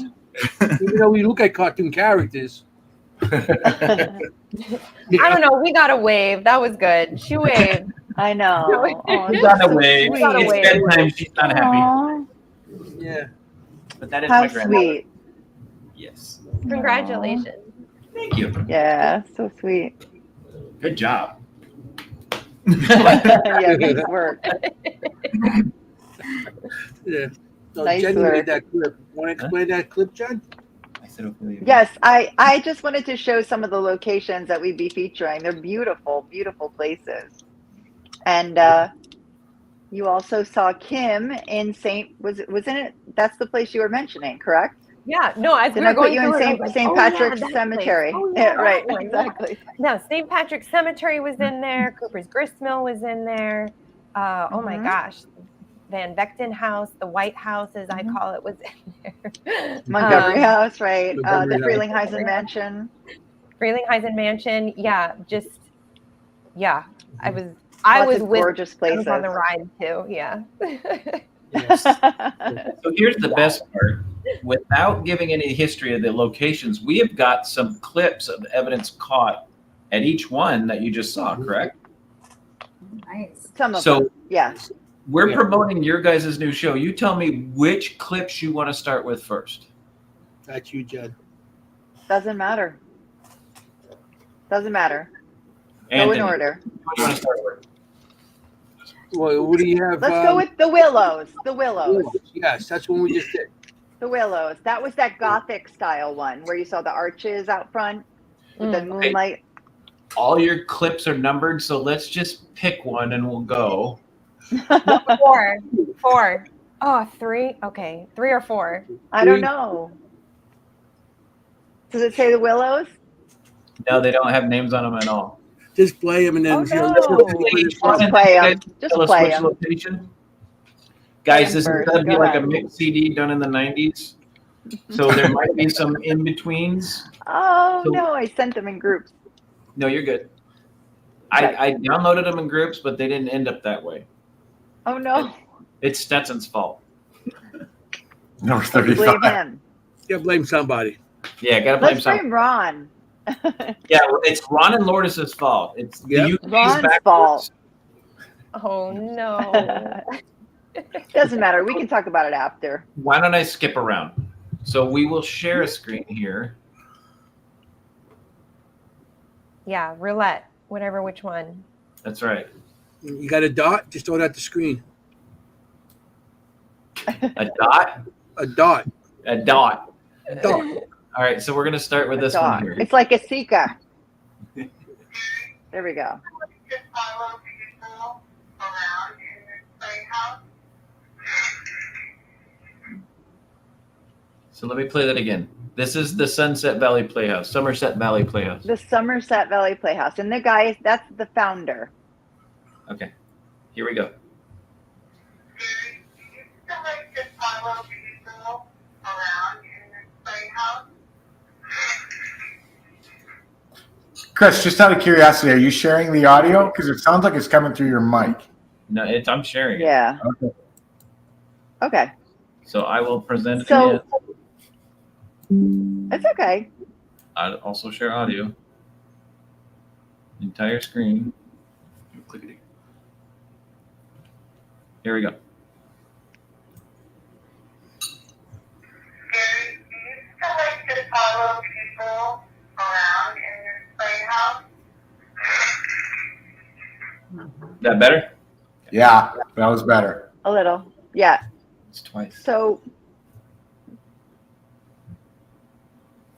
S8: Aw.
S7: Even though we look at cartoon characters.
S6: I don't know. We got a wave. That was good. She waved.
S8: I know. Oh,
S3: She's
S8: that's
S3: on a
S8: so
S3: wave.
S8: sweet.
S6: Got a
S3: It's
S6: wave.
S3: bedtime. She's not happy.
S8: Aw,
S7: Yeah.
S3: But that is
S8: how
S3: my grandmother.
S8: sweet.
S3: Yes.
S6: Congratulations.
S3: Thank you.
S8: Yeah, so sweet.
S3: Good job.
S8: Yeah, nice work.
S7: Yeah. So
S8: Nice
S7: Jenny
S8: work.
S7: made that clip. Want to explain that clip, Jen?
S3: I said Ophelia.
S8: Yes, I just wanted to show some of the locations that we'd be featuring. They're beautiful, beautiful places. And you also saw Kim in wasn't it? That's the place you were mentioning, correct?
S6: Yeah. No, as we
S8: Didn't
S6: were
S8: I put
S6: going
S8: you in
S6: through it, I was like,
S8: St.
S6: oh, yeah,
S8: Patrick's
S6: that
S8: Cemetery?
S6: place. Oh,
S8: Yeah,
S6: that
S8: right,
S6: one, yeah.
S8: exactly.
S6: No, St. Patrick's Cemetery was in there. Cooper's Gristmill was in there. Oh my
S8: Mhm.
S6: gosh. Van Vechten House, the White House, as I call it, was in there.
S8: Montgomery House, right?
S7: Montgomery
S8: The Frelinghuysen Mansion.
S6: Frelinghuysen Mansion. Yeah, I was
S8: Lots of
S6: with
S8: gorgeous
S6: I was
S8: places.
S6: on the ride too. Yeah.
S7: Yes.
S3: So here's the best part. Without giving any history of the locations, we have got some clips of evidence caught at each one that you just saw, correct?
S4: Nice.
S8: Some of
S3: So
S8: them, yeah.
S3: we're
S7: Yeah.
S3: promoting your guys' new show. You tell me which clips you want to start with first.
S7: That's you, Jen.
S8: Doesn't matter. Doesn't matter. Go
S3: Anthony,
S8: in order.
S3: what do you want to start with?
S7: Well, what do you have?
S8: Let's go with the Willows. The Willows.
S7: Yes, that's one we just did.
S8: The Willows. That was that Gothic style one where you saw the arches out front with the moonlight.
S3: All your clips are numbered, so let's just pick one and we'll go.
S6: Four. Oh, three. Okay, 3 or 4.
S8: I don't know. Does it say the Willows?
S3: No, they don't have names on them at all.
S7: Just play them and then.
S8: Oh,
S7: you know,
S8: no.
S3: Each one,
S8: Just
S3: and
S8: play
S3: you
S8: 'em.
S3: guys
S8: Just
S3: tell us
S8: play
S3: which
S8: 'em.
S3: location. Guys, this is
S8: First,
S3: going to be
S8: go
S3: like a
S8: ahead.
S3: mixed CD done in the 90s. So there might be some in-betweens.
S8: Oh,
S3: So-
S8: no. I sent them in groups.
S3: No, you're good.
S8: Okay.
S3: I downloaded them in groups, but they didn't end up that way.
S8: Oh, no.
S3: It's Stetson's fault.
S2: Number
S8: Blame
S2: 35.
S8: him.
S7: Yeah, blame somebody.
S3: Yeah, gotta blame
S8: Let's
S3: someone.
S8: blame Ron.
S3: Yeah, it's Ron and Lourdes' fault. It's the
S7: Yep.
S3: UK's
S8: Ron's
S3: backwards.
S8: fault.
S6: Oh no.
S8: Doesn't matter. We can talk about it after.
S3: Why don't I skip around? So we will share a screen here.
S6: Yeah, roulette. Whatever, which one?
S3: That's right.
S7: You got a dot? Just throw it at the screen.
S3: A dot.
S7: A dot.
S3: A dot.
S7: A dot.
S3: All right, so we're gonna start with this
S8: Dog.
S3: one here.
S8: It's like a Sika. There we go.
S3: So let me play that again. This is the Sunset Valley Playhouse, Somerset Valley Playhouse.
S8: The Somerset Valley Playhouse. And the guy, that's the founder.
S3: Okay, here we go.
S2: Chris, just out of curiosity, are you sharing the audio? Because it sounds like it's coming through your mic.
S3: No, I'm sharing it.
S8: Yeah.
S2: Okay.
S8: Okay.
S3: So I will present it
S8: So-
S3: again.
S8: It's okay.
S3: I'll also share audio. Entire screen. Click it again. Here we go. That better?
S2: Yeah, that was better.
S8: A little. Yeah.
S3: It's twice.
S8: So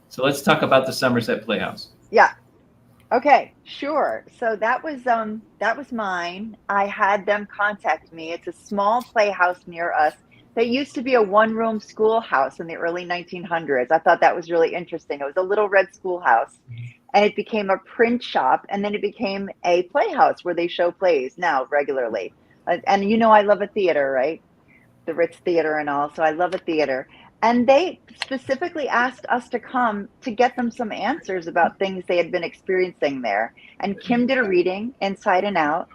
S3: So let's talk about the Somerset Playhouse.
S8: yeah. Okay, sure. So that was mine. I had them contact me. It's a small playhouse near us that used to be a one-room schoolhouse in the early 1900s. I thought that was really interesting. It was a little red schoolhouse, and it became a print shop, and then it became a playhouse where they show plays now regularly. And you know, I love a theater, right? The Ritz Theater and all. So I love a theater. And they specifically asked us to come to get them some answers about things they had been experiencing there. And Kimm did a reading inside and out.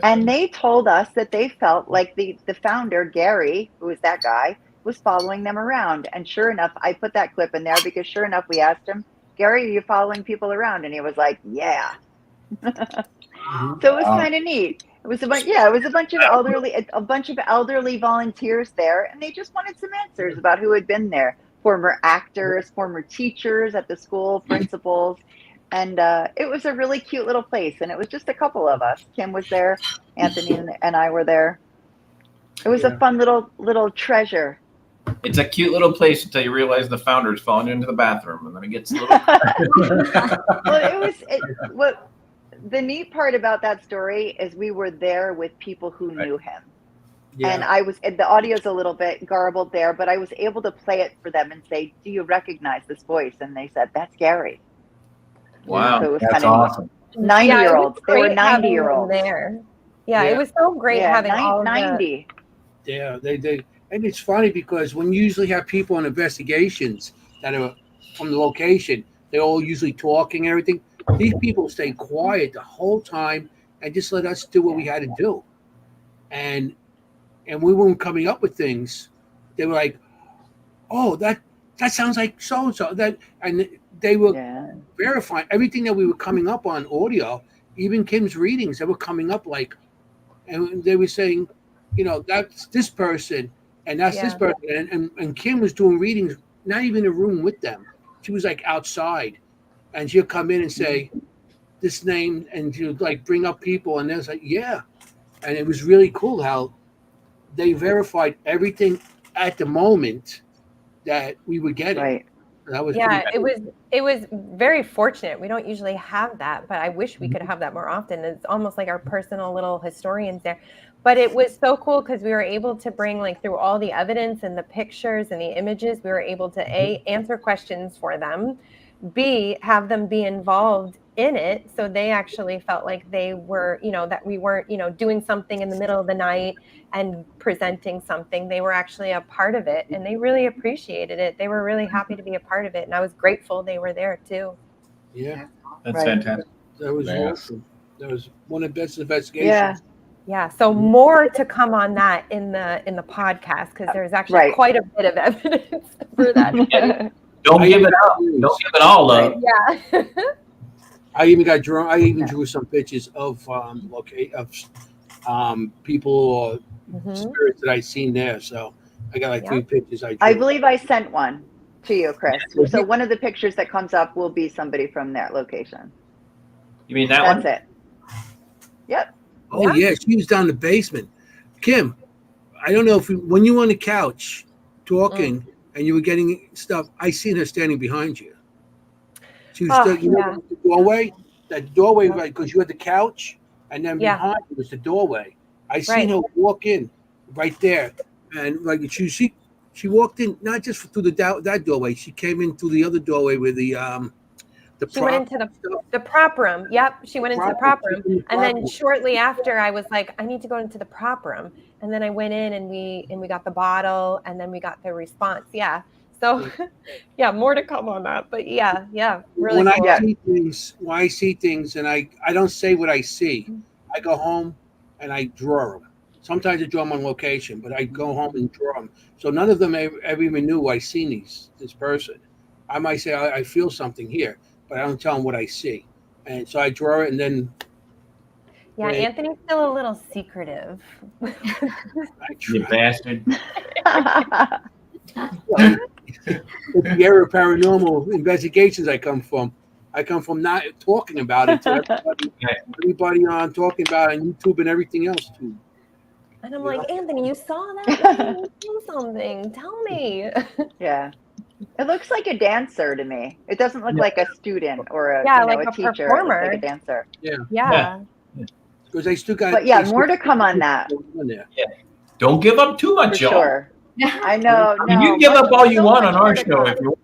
S8: And they told us that they felt like the founder, Gary, who was that guy, was following them around. And sure enough, I put that clip in there because sure enough, we asked him, Gary, are you following people around? And he was like, yeah. So it was kind of neat. It was a bunch of elderly volunteers there, and they just wanted some answers about who had been there. Former actors, former teachers at the school, principals, and it was a really cute little place. And it was just a couple of us. Kimm was there, Anthony and I were there. It was a fun little treasure.
S3: It's a cute little place until you realize the founder's falling into the bathroom, and then it gets a little.
S8: Well, the neat part about that story is we were there with people who knew him. Yeah. And the audio's a little bit garbled there, but I was able to play it for them and say, do you recognize this voice? And they said, that's Gary.
S3: Wow.
S8: So it was
S2: That's
S8: kind of
S2: awesome.
S8: 90-year-olds. They were
S6: Great having
S8: 90-year-olds.
S6: them there. Yeah, it was so great having all
S8: 90.
S7: Yeah, they and it's funny because when you usually have people on investigations that are from the location, they're all usually talking and everything. These people stayed quiet the whole time and just let us do what we had to do. And we weren't coming up with things. They were like, "Oh, that sounds like so and so." And they were verifying everything that we were coming up on audio. Even Kimm's readings, they were coming up like, and they were saying, you know, that's this person and that's this person. And Kimm was doing readings, not even in a room with them. She was like outside. And she'll come in and say this name, and she'll like bring up people, and there's like, yeah. And it was really cool how they verified everything at the moment that we were getting.
S8: Right.
S7: That was
S6: it was very fortunate. We don't usually have that, but I wish we could have that more often. It's almost like our personal little historians there. But it was so cool because we were able to bring like through all the evidence and the pictures and the images, we were able to answer questions for them, B, have them be involved in it. So they actually felt like they were, you know, that we weren't, you know, doing something in the middle of the night and presenting something. They were actually a part of it, and they really appreciated it. They were really happy to be a part of it. And I was grateful they were there too.
S7: Yeah.
S3: That's fantastic.
S7: That was awesome. That was one of the best investigations.
S6: Yeah. So more to come on that in the podcast, because there's actually quite a bit of evidence for that.
S3: Don't give it up. Don't give it all up.
S6: Yeah.
S7: I even drew some pictures of people or spirits that I seen there. So I got like 3 pictures. I
S8: believe I sent one to you, Chris. So one of the pictures that comes up will be somebody from that location.
S3: You mean that one?
S8: That's it. Yep.
S7: Oh yeah, she was down in the basement. Kimm, I don't know if when you were on the couch talking and you were getting stuff, I seen her standing behind you. She was still, you know, the doorway. That doorway, right? Because you had the couch, and then behind you was the doorway. I seen her walk in right there, and like she walked in not just through that doorway. She came in through the other doorway with the
S6: she went into the prop room. Yep, she went into the prop room, and then shortly after, I was like, I need to go into the prop room, and then I went in and we got the bottle, and then we got the response. Yeah. So, more to come on that. But really.
S7: When I see things, and I don't say what I see. I go home and I draw them. Sometimes I draw them on location, but I go home and draw them. So none of them ever even knew I seen this person. I might say I feel something here, but I don't tell them what I see. And so I draw it, and then.
S6: Yeah, Anthony's still a little secretive.
S3: You bastard.
S7: The area of paranormal investigations I come from not talking about it to everybody on talking about it on YouTube and everything else too.
S6: And I'm like, Anthony, you saw that? You saw something. Tell me.
S8: Yeah. It looks like a dancer to me. It doesn't look like a student or a
S6: like
S8: a
S6: a
S8: teacher.
S6: performer.
S8: It looks like a dancer.
S6: Yeah.
S7: Because they still got.
S8: But yeah, more to come on that.
S3: Don't give up too
S8: For
S3: much, y'all.
S8: sure. I know.
S3: I mean, you can give up all you want on our show if you want.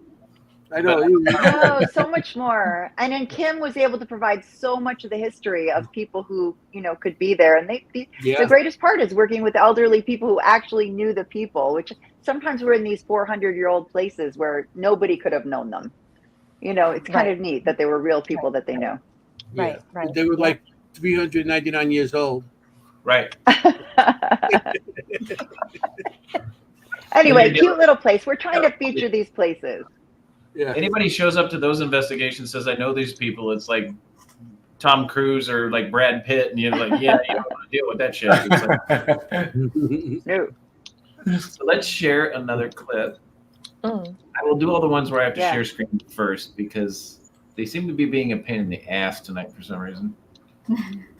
S7: I know.
S8: No, so much more. And then Kimm was able to provide so much of the history of people who, could be there. And the greatest part is working with elderly people who actually knew the people, which sometimes we're in these 400-year-old places where nobody could have known them. It's kind of neat that they were real people that they know.
S7: Right. They were like 399 years old.
S3: Right.
S8: Anyway, cute little place. We're trying to feature these places.
S7: Yeah.
S3: Anybody shows up to those investigations says, I know these people. It's like Tom Cruise or like Brad Pitt. And you're like, yeah, you don't want to deal with that shit. It's like,
S8: No.
S3: So let's share another clip. I will do all the ones where I have to share screen first because they seem to be being a pain in the ass tonight for some reason.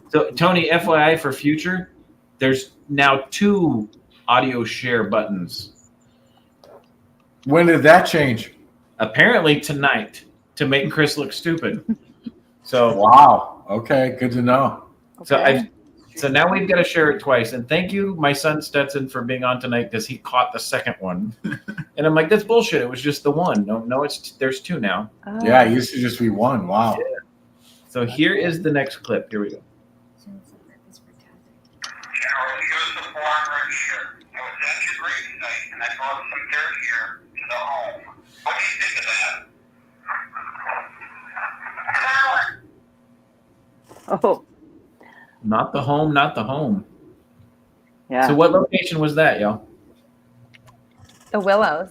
S3: So, Tony, FYI for future, there's now 2 audio share buttons.
S2: When did that change?
S3: Apparently tonight to make Chris look stupid. So
S2: wow. Okay, good to know.
S3: So now we've got to share it twice. And thank you, my son Stetson, for being on tonight because he caught the second one. And I'm like, that's bullshit. It was just the one. No, there's 2 now.
S8: Oh.
S2: Yeah, it used to just be 1. Wow.
S3: Yeah. So here is the next clip. Here we go.
S8: Oh.
S3: Not the home, not the home.
S8: Yeah.
S3: So what location was that, y'all?
S6: The Willows.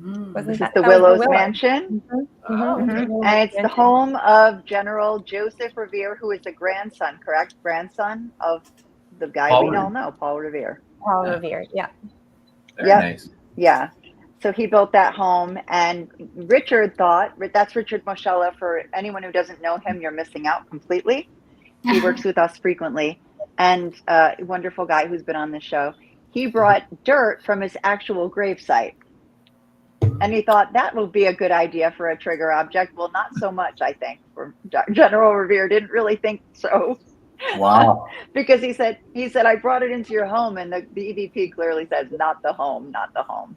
S8: This is the Willows Mansion.
S6: Mm-hmm.
S8: And it's the home of General Joseph Revere, who is the grandson, correct? Grandson of the guy
S3: Paul
S8: we all know, Paul Revere.
S6: Paul Revere, yeah.
S3: Very nice.
S8: Yeah. So he built that home, and Richard thought, that's Richard Moschella. For anyone who doesn't know him, you're missing out completely. He works with us frequently, and a wonderful guy who's been on the show. He brought dirt from his actual gravesite. And he thought that would be a good idea for a trigger object. Well, not so much, I think. General Revere didn't really think so.
S2: Wow.
S8: Because he said, I brought it into your home, and the EVP clearly says, not the home, not the home.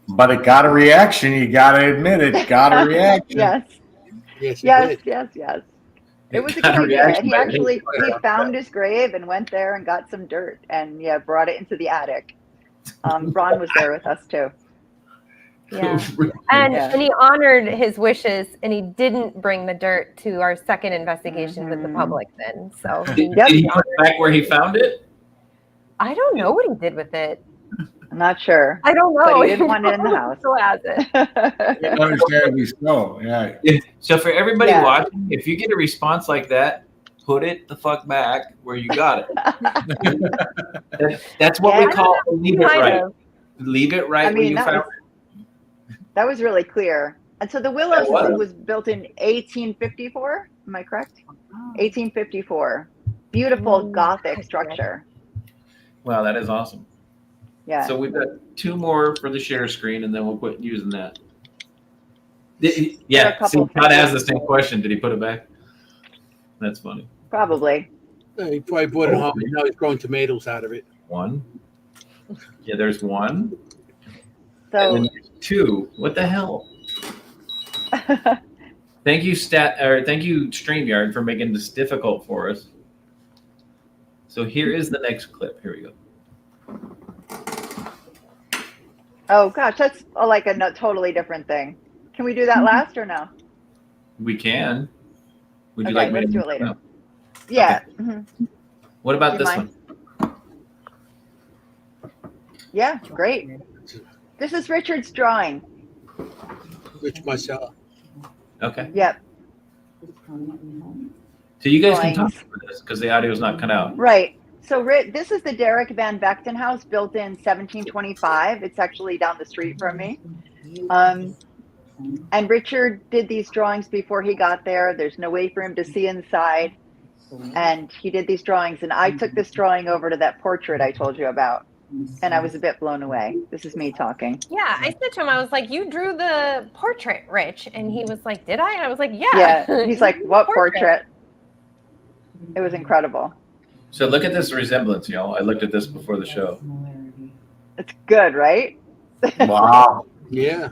S2: But it got a reaction. You got to admit it. Got a reaction.
S8: Yes. It was a good idea. He found his grave and went there and got some dirt and brought it into the attic. Ron was there with us too.
S6: Yeah. And he honored his wishes, and he didn't bring the dirt to our second investigation with the public then. So
S3: Did he put it back where he found it?
S6: I don't know what he did with it.
S8: I'm not sure.
S6: I don't know.
S8: But he didn't want it in the house.
S6: Still has it.
S2: Understandably so. Yeah.
S3: So for everybody watching, if you get a response like that, put it the fuck back where you got it. That's what we call leave it right. Leave it right where you found it.
S8: That was really clear. And so the Willows was built in 1854. Am I correct? 1854. Beautiful Gothic structure.
S3: Wow, that is awesome.
S8: Yeah.
S3: So we've got 2 more for the share screen, and then we'll quit using that. See, Todd has the same question. Did he put it back? That's funny.
S8: Probably.
S7: Yeah, he probably brought it home. Now he's growing tomatoes out of it.
S3: 1. Yeah, there's 1.
S8: So
S3: and there's 2. What the hell? Thank you, StreamYard, for making this difficult for us. So here is the next clip. Here we go.
S8: Oh gosh, that's like a totally different thing. Can we do that last or no?
S3: We can. Would you
S8: okay,
S3: like me
S8: let's
S3: to
S8: do it later?
S3: No.
S8: Yeah.
S3: Okay.
S8: Mm-hmm.
S3: What about this one?
S8: Yeah, great. This is Richard's drawing.
S7: Rich Marcella.
S3: Okay.
S8: Yep.
S3: So you guys can talk about this because the audio is not cut out.
S8: Right. So this is the Derek Van Vechten house built in 1725. It's actually down the street from me. And Richard did these drawings before he got there. There's no way for him to see inside. And he did these drawings. And I took this drawing over to that portrait I told you about. And I was a bit blown away. This is me talking.
S6: Yeah, I said to him, I was like, "You drew the portrait, Rich," and he was like, "Did I?" And I was like, "Yeah."
S8: Yeah. He's like, "What portrait?" It was incredible.
S3: So look at this resemblance, y'all. I looked at this before the show.
S8: It's good, right?
S2: Wow.
S7: Yeah.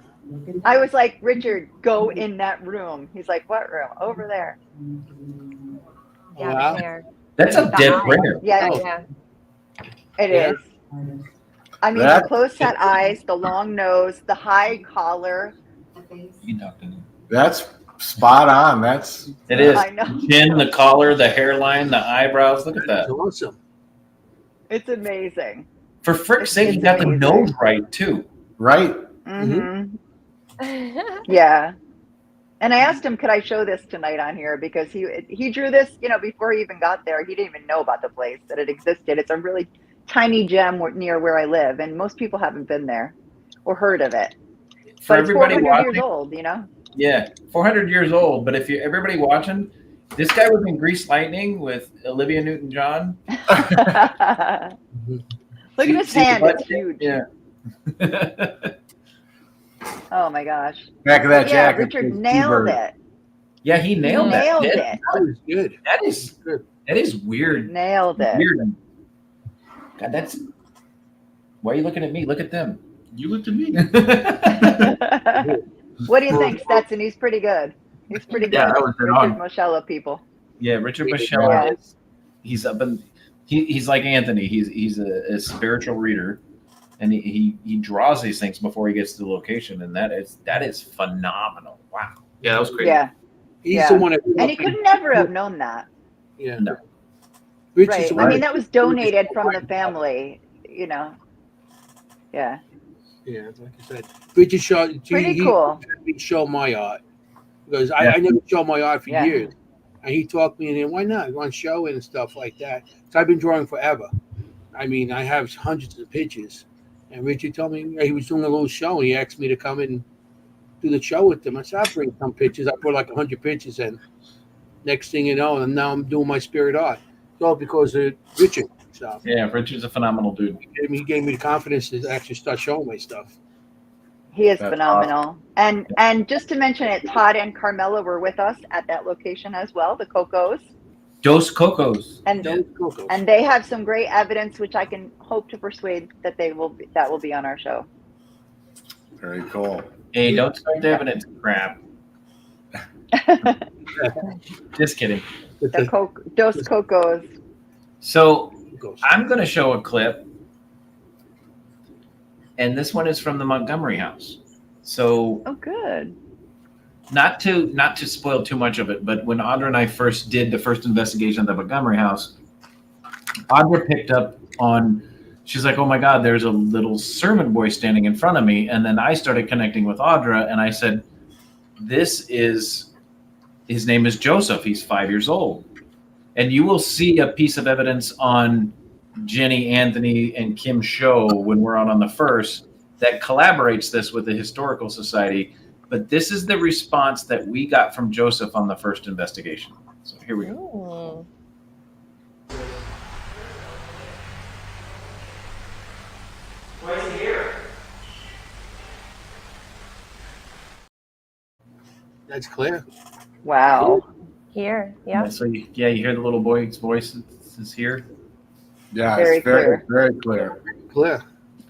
S8: I was like, "Richard, go in that room." He's like, "What room?" "Over there."
S6: Yeah,
S7: Wow.
S6: the hair.
S3: That's a dead ringer.
S8: Yeah,
S7: Oh.
S6: Yeah.
S8: it
S7: Yeah.
S8: is. I mean,
S2: That-
S8: the close set eyes, the long nose, the high collar.
S3: You can talk to him.
S2: That's spot on. That's
S3: It is.
S8: I know.
S3: Chin, the collar, the hairline, the eyebrows. Look at
S7: That's
S3: that.
S7: awesome.
S8: It's amazing.
S3: For frick's sake, he got the
S8: amazing.
S3: nose right too.
S2: right.
S8: Mm-hmm. Yeah. And I asked him, could I show this tonight on here? Because he drew this, before he even got there. He didn't even know about the place, that it existed. It's a really tiny gem near where I live, and most people haven't been there or heard of it.
S3: For
S8: But it's
S3: everybody
S8: 400
S3: watching,
S8: years old,
S3: yeah, 400 years old. But if you everybody watching, this guy was in Grease Lightning with Olivia Newton-John.
S8: Look at his
S3: See the
S8: hand.
S3: butt?
S8: It's huge.
S3: Yeah.
S8: Oh, my gosh.
S2: Back of that
S8: Yeah,
S2: jacket.
S8: Richard
S2: says
S8: nailed
S2: T-Bird.
S8: it.
S3: Yeah, he nailed that.
S8: Nailed
S3: That-
S8: it.
S7: That was good.
S3: That is
S7: Good.
S3: that is weird.
S8: Nailed it.
S3: Weird. God, that's. Why are you looking at me? Look at them.
S5: You looked at me.
S8: What do you think, Stetson? He's pretty good. He's pretty good.
S3: Yeah, that was dead
S8: Richard
S3: on.
S8: Moschella people.
S3: Yeah, Richard
S7: Yeah.
S3: Michelle. He's up in. He's like Anthony. He's a spiritual reader, and he draws these things before he gets to the location, and that is phenomenal. Wow.
S5: Yeah, that was great.
S8: Yeah.
S7: He's
S8: Yeah.
S7: the one that
S8: And he could never have known that.
S7: Yeah.
S3: No.
S7: Richard's
S8: Right.
S7: the
S8: I
S7: one
S8: mean,
S7: that-
S8: that was donated from the family, Yeah.
S7: Yeah, like I said, Richard showed.
S8: Pretty
S7: he
S8: cool.
S7: let me show my art because
S3: Yeah.
S7: I never showed my art for
S8: Yeah.
S7: years, and he talked me in. Why not? You want to show it and stuff like that? So I've been drawing forever. I mean, I have hundreds of pictures, and Richard told me he was doing a little show, and he asked me to come and do the show with him. I said, I'll bring some pictures. I brought like 100 pictures, and next thing you know, and now I'm doing my spirit art. It's all because of Richard. So
S3: Yeah, Richard's a phenomenal dude.
S7: he gave me the confidence to actually start showing my stuff.
S8: He is
S2: That's
S8: phenomenal. And just to mention it, Todd and Carmela were with us at that location as well, the Cocos.
S3: Dos Cocos.
S8: And
S7: Coco.
S8: and they have some great evidence, which I can hope to persuade that that will be on our show.
S2: Very cool.
S3: Hey, don't start the evidence crap. Just kidding.
S8: Dos Cocos.
S3: So I'm going to show a clip, and this one is from the Montgomery house. So
S8: Oh, good.
S3: not to spoil too much of it, but when Audra and I first did the first investigation of the Montgomery house, Audra picked up on, she's like, oh my God, there's a little servant boy standing in front of me. And then I started connecting with Audra, and I said, his name is Joseph. He's 5 years old. And you will see a piece of evidence on Jennie, Anthony, and Kimm's show when we're on the first that collaborates this with the Historical Society. But this is the response that we got from Joseph on the first investigation. So here we go.
S6: Ooh.
S3: Why is he here?
S7: That's clear.
S8: Wow.
S6: Here. Yeah.
S3: So you hear the little boy's voice is here.
S2: Yeah,
S8: Very
S2: it's very,
S8: clear.
S2: very clear.
S7: Clear.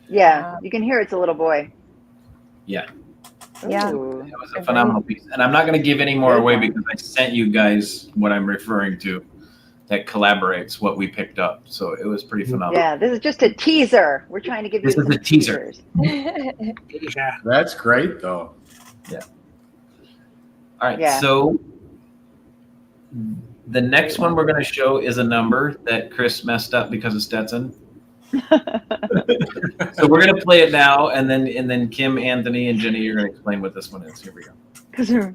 S8: Yeah, you can hear it's a little boy.
S3: Yeah,
S6: Yeah.
S8: Ooh.
S3: it was a phenomenal piece. And I'm not going to give any more away because I sent you guys what I'm referring to that collaborates what we picked up. So it was pretty phenomenal.
S8: Yeah, this is just a teaser. We're trying to give
S3: This
S8: you
S3: is
S8: some
S3: a teaser.
S8: teasers.
S7: Yeah.
S2: That's great, though.
S3: All right,
S8: Yeah.
S3: so the next one we're going to show is a number that Chris messed up because of Stetson. So we're going to play it now, and then Kim, Anthony, and Jennie are going to explain what this one is. Here we go.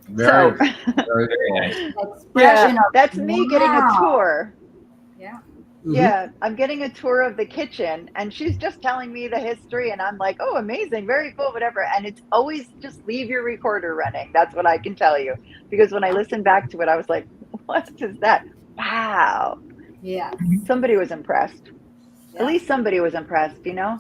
S2: Very,
S8: So-
S2: very
S3: Very nice.
S4: Expression
S8: Yeah,
S4: of
S8: that's me getting a
S4: wow.
S8: tour.
S4: Yeah.
S8: Yeah, I'm getting a tour of the kitchen, and she's just telling me the history, and I'm like, oh, amazing, very cool, whatever. And it's always just leave your recorder running. That's what I can tell you. Because when I listened back to it, I was like, what is that? Wow.
S4: Yeah.
S8: Somebody was impressed. At least somebody was impressed, you know?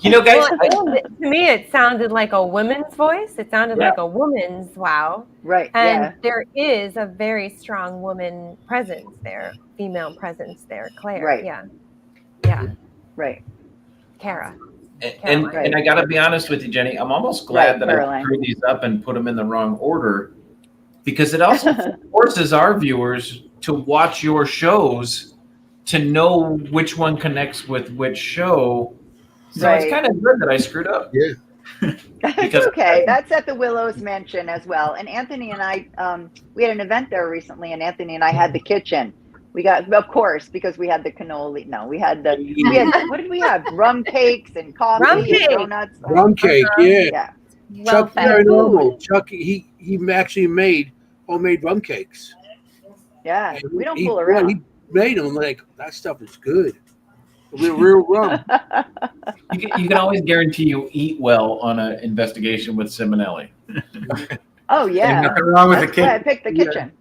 S3: You know, guys,
S6: Well, to me, it sounded like a woman's voice. It sounded
S3: Yeah.
S6: like a woman's wow.
S8: Right.
S6: And
S8: Yeah.
S6: there is a very strong woman presence there, female presence there, Claire.
S8: Right.
S6: Yeah. Yeah.
S8: Right.
S6: Kara.
S3: and I got to be honest with you, Jenny. I'm almost glad that
S8: Caroline.
S3: I screwed these up and put them in the wrong order, because it also forces our viewers to watch your shows to know which one connects with which show. So it's kind of good that I screwed up.
S7: Yeah.
S8: It's okay. That's at the Willows Mansion as well. And Anthony and I, we had an event there recently, and Anthony and I had the kitchen. We got, of course, because we had the cannoli. No, we had what did we have? Rum cakes and coffee and donuts.
S7: Rum cake, yeah. Chuck Paranormal. Chuck, he actually made homemade rum cakes.
S8: Yeah,
S7: And
S8: we don't fool around.
S7: He made them like, that stuff is good. Real rum.
S3: You can always guarantee you eat well on an investigation with Simonelli.
S8: Oh yeah,
S2: nothing wrong with the kitchen.
S8: I picked the kitchen.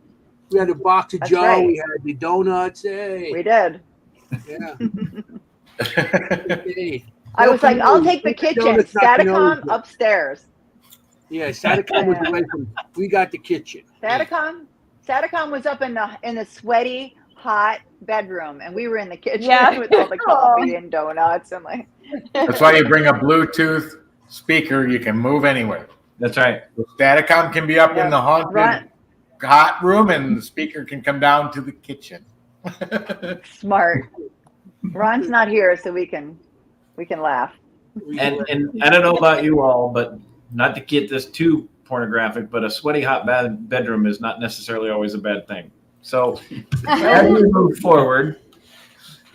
S7: We had a box of
S8: That's
S7: Joe.
S8: right.
S7: We had the donuts. Hey.
S8: We did.
S7: Yeah.
S8: I was like, I'll take the kitchen.
S7: Donuts, not
S8: Staticom
S7: cannoli.
S8: upstairs.
S7: Yeah, Staticom was away from. We got the kitchen.
S8: Staticom was up in the sweaty, hot bedroom, and we were in the kitchen with all the coffee and donuts. I'm like,
S2: That's why you bring a Bluetooth speaker. You can move anywhere.
S3: That's right.
S2: The Staticom can be up in the haunted hot room, and the speaker can come down to the kitchen.
S8: smart. Ron's not here, so we can laugh.
S3: And I don't know about you all, but not to get this too pornographic, but a sweaty hot bedroom is not necessarily always a bad thing. So as we move forward,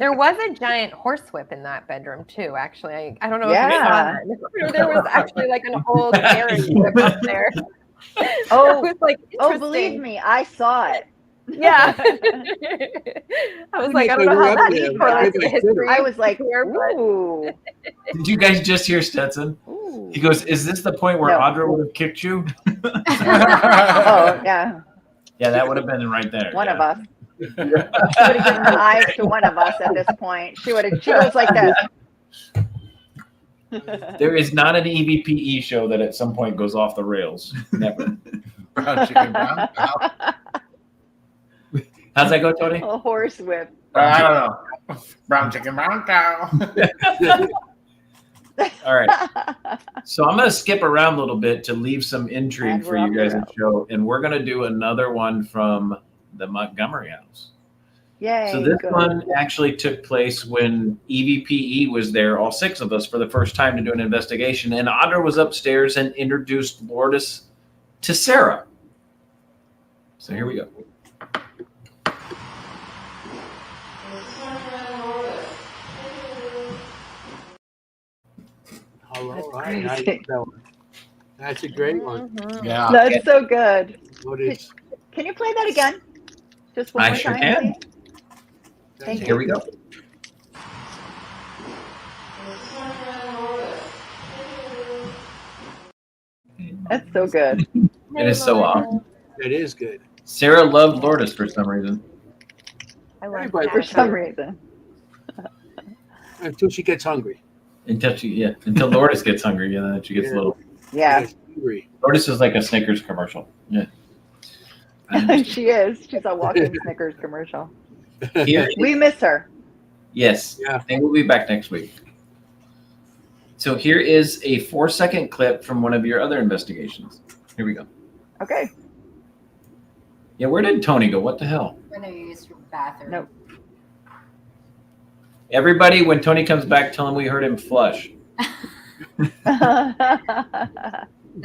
S6: There was a giant horsewhip in that bedroom too. Actually, I don't know if you saw that. There was actually like an old carriage whip up there.
S8: Oh,
S6: it was like
S8: believe me, I saw it.
S6: Yeah. I was like, I don't know how that correlates to history.
S8: I was like,
S6: ooh.
S3: Did you guys just hear Stetson?
S8: Ooh.
S3: He goes, "Is this the point where Audra would have kicked you?"
S8: Oh yeah.
S3: Yeah, that would have been right there.
S8: One of us. She would have given the eyes to one of us at this point. She goes like this.
S3: There is not an EVPE show that at some point goes off the rails. Never.
S2: Brown chicken, brown cow.
S3: How's that go, Tony?
S8: A horse whip.
S2: I don't know. Brown chicken, brown cow.
S3: All right. So I'm going to skip around a little bit to leave some intrigue for you guys to show. And we're going to do another one from the Montgomery house.
S8: Yay.
S3: So this one actually took place when EVPE was there, all six of us, for the first time to do an investigation. And Audra was upstairs and introduced Lourdes to Sarah. So here we go.
S7: All right. That's a great one.
S2: Yeah.
S8: That's so good.
S7: Lourdes.
S8: Can you play that again? Just one more
S3: sure
S8: time,
S3: can.
S8: please? Thank
S3: Here we go.
S8: That's so good.
S3: It is so awesome.
S7: It is good.
S3: Sarah loved Lourdes for some reason.
S6: I love
S7: Everybody
S8: For
S6: that.
S8: some reason.
S7: Until she gets hungry.
S3: Until Lourdes gets hungry, and then she gets a little.
S8: Yeah.
S7: Gets hungry.
S3: Lourdes is like a Snickers commercial. Yeah.
S8: She is. She's a walking Snickers commercial.
S3: Here,
S8: We miss her.
S3: yes.
S7: Yeah.
S3: I think we'll be back next week. So here is a 4-second clip from one of your other investigations. Here we go.
S8: Okay.
S3: Yeah, where did Tony go? What the hell?
S4: When I use your bathroom.
S8: Nope.
S3: Everybody, when Tony comes back, tell him we heard him flush.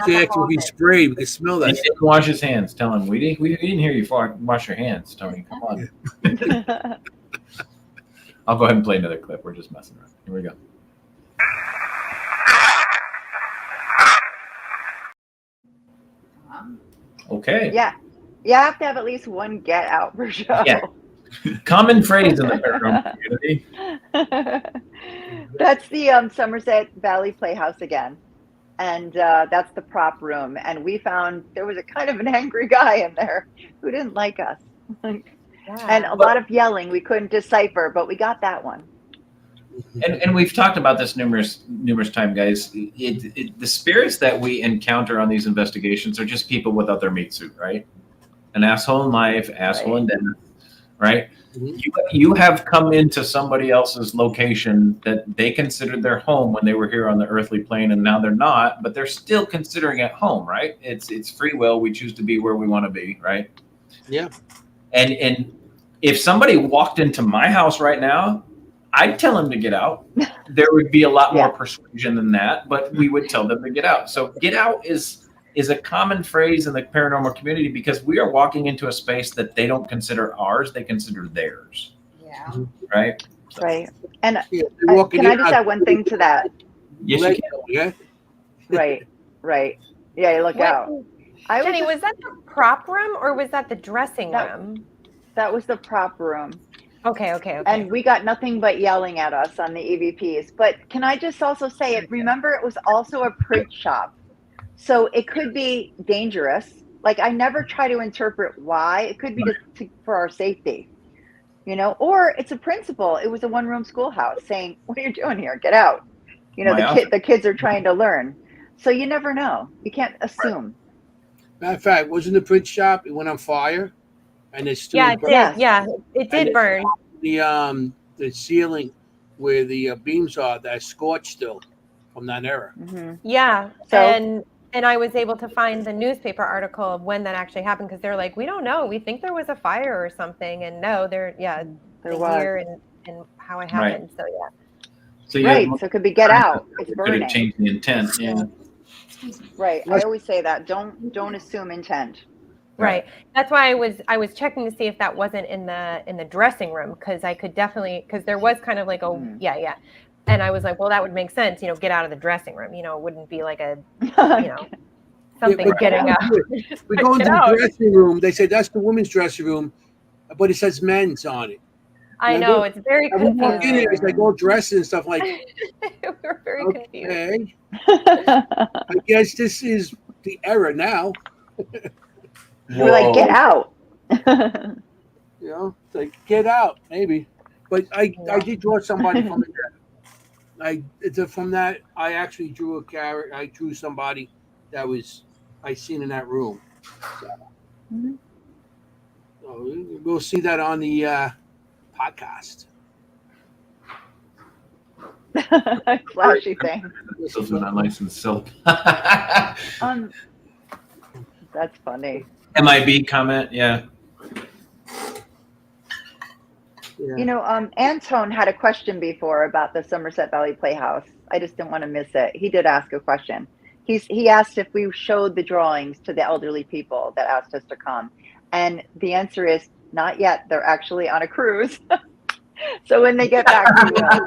S7: She actually be sprayed. We can smell
S3: He
S7: that.
S3: didn't wash his hands. Tell him we didn't hear you wash your hands, Tony. Come on. I'll go ahead and play another clip. We're just messing around. Here we go. Okay.
S8: Yeah. You have to have at least one get out per show.
S3: Yeah. Common phrase in the paranormal community.
S8: That's the Somerset Valley Playhouse again. And that's the prop room. And we found there was a kind of an angry guy in there who didn't like us. And a lot of yelling we couldn't decipher, but we got that one.
S3: And we've talked about this numerous times, guys. The spirits that we encounter on these investigations are just people without their meat suit, right? An asshole in life, asshole in death, right? You have come into somebody else's location that they considered their home when they were here on the earthly plane, and now they're not, but they're still considering it home, right? It's free will. We choose to be where we want to be, right?
S7: Yeah.
S3: And if somebody walked into my house right now, I'd tell them to get out. There would be a lot more persuasion than that, but we would tell them to get out. So get out is a common phrase in the paranormal community because we are walking into a space that they don't consider ours, they consider theirs.
S4: Yeah.
S3: Right?
S8: So. Right. And
S7: can
S8: I just add one thing to that?
S3: Yes, you can.
S8: Yeah. Right. Yeah, look out.
S6: Jenny, was that the prop room or was that the dressing room?
S8: That was the prop room.
S6: Okay.
S8: And we got nothing but yelling at us on the EVPs. But can I just also say it? Remember, it was also a print shop. So it could be dangerous. Like, I never try to interpret why. It could be just for our safety, or it's a principal. It was a one-room schoolhouse saying, what are you doing here? Get out. The kids are trying to learn. So you never know. You can't assume.
S7: Matter of fact, wasn't the print shop? It went on fire. And it's still
S6: it did. Yeah, it did burn.
S7: The ceiling where the beams are, that's scorched still from that era.
S6: Mm-hmm. Yeah, so, and I was able to find the newspaper article of when that actually happened because they're like, we don't know. We think there was a fire or something, and no, there was. Year and how it happened. Right. So
S8: so it could be get out. It's burning.
S3: Could have changed the intent. Yeah.
S8: Right. I always say that. Don't assume intent.
S6: Right. That's why I was checking to see if that wasn't in the dressing room because I could definitely because there was kind of like yeah. And I was like, well, that would make sense, get out of the dressing room. It wouldn't be like a something getting out.
S7: We go into the dressing room. They say that's the women's dressing room, but it says men's on it.
S6: I know, it's very confusing.
S7: It's like all dressed and stuff like
S6: we're very confused.
S7: I guess this is the era now.
S8: We're like, get out.
S7: Like get out, maybe. But I did draw somebody from it. From that, I actually drew a character. I drew somebody that was I seen in that room. So we'll see that on the podcast.
S8: Flashy thing.
S3: This is an unlicensed silk.
S8: That's funny.
S3: MIB comment, yeah.
S8: Antone had a question before about the Somerset Valley Playhouse. I just didn't want to miss it. He did ask a question. He asked if we showed the drawings to the elderly people that asked us to come. And the answer is not yet. They're actually on a cruise. So when they get back, we will.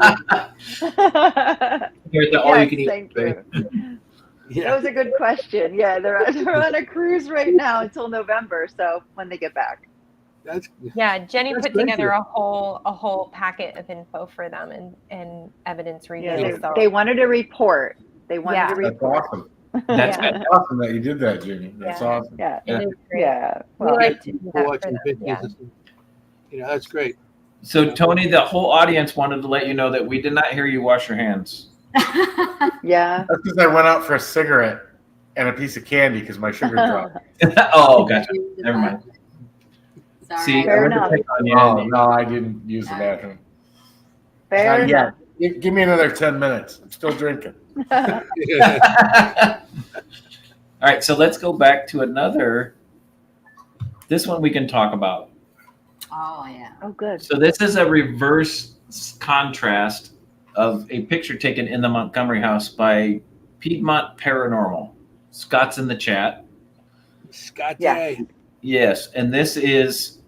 S8: Thank you. Yeah. That was a good question. Yeah, they're on a cruise right now until November. So when they get back.
S6: Jenny put together a whole packet of info for them and evidence review.
S8: Yeah, they wanted a report. That's
S2: awesome. That's awesome that you did that, Jenny. That's awesome.
S8: Yeah.
S6: Well, we like to do that for them.
S7: That's great.
S3: So Tony, the whole audience wanted to let you know that we did not hear you wash your hands.
S8: Yeah.
S2: That's because I went out for a cigarette and a piece of candy because my sugar dropped.
S3: Oh, gotcha. Never mind.
S4: Sorry.
S3: See,
S8: fair enough.
S2: Oh, no, I didn't use the bathroom.
S8: Fair enough.
S2: Give me another 10 minutes. I'm still drinking.
S3: All right, so let's go back to another. This one we can talk about.
S4: Oh, yeah.
S8: Oh, good.
S3: So this is a reverse contrast of a picture taken in the Montgomery house by Piedmont Paranormal. Scott's in the chat.
S7: Scott.
S3: Yes, and this is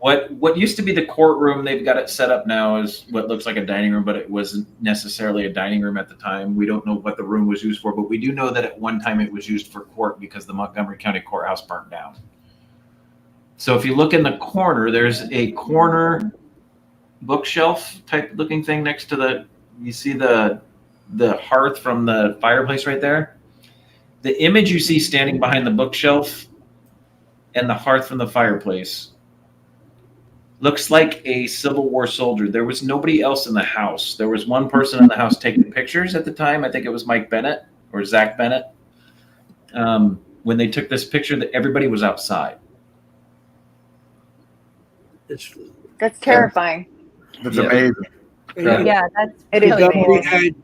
S3: what used to be the courtroom. They've got it set up now as what looks like a dining room, but it wasn't necessarily a dining room at the time. We don't know what the room was used for, but we do know that at one time it was used for court because the Montgomery County Courthouse burnt down. So if you look in the corner, there's a corner bookshelf type looking thing next to you see the hearth from the fireplace right there. The image you see standing behind the bookshelf and the hearth from the fireplace looks like a Civil War soldier. There was nobody else in the house. There was one person in the house taking pictures at the time. I think it was Mike Bennett or Zach Bennett. When they took this picture, that everybody was outside.
S8: That's terrifying.
S2: That's amazing.
S6: Yeah, that's
S8: It is
S6: really
S7: He
S6: amazing.
S7: had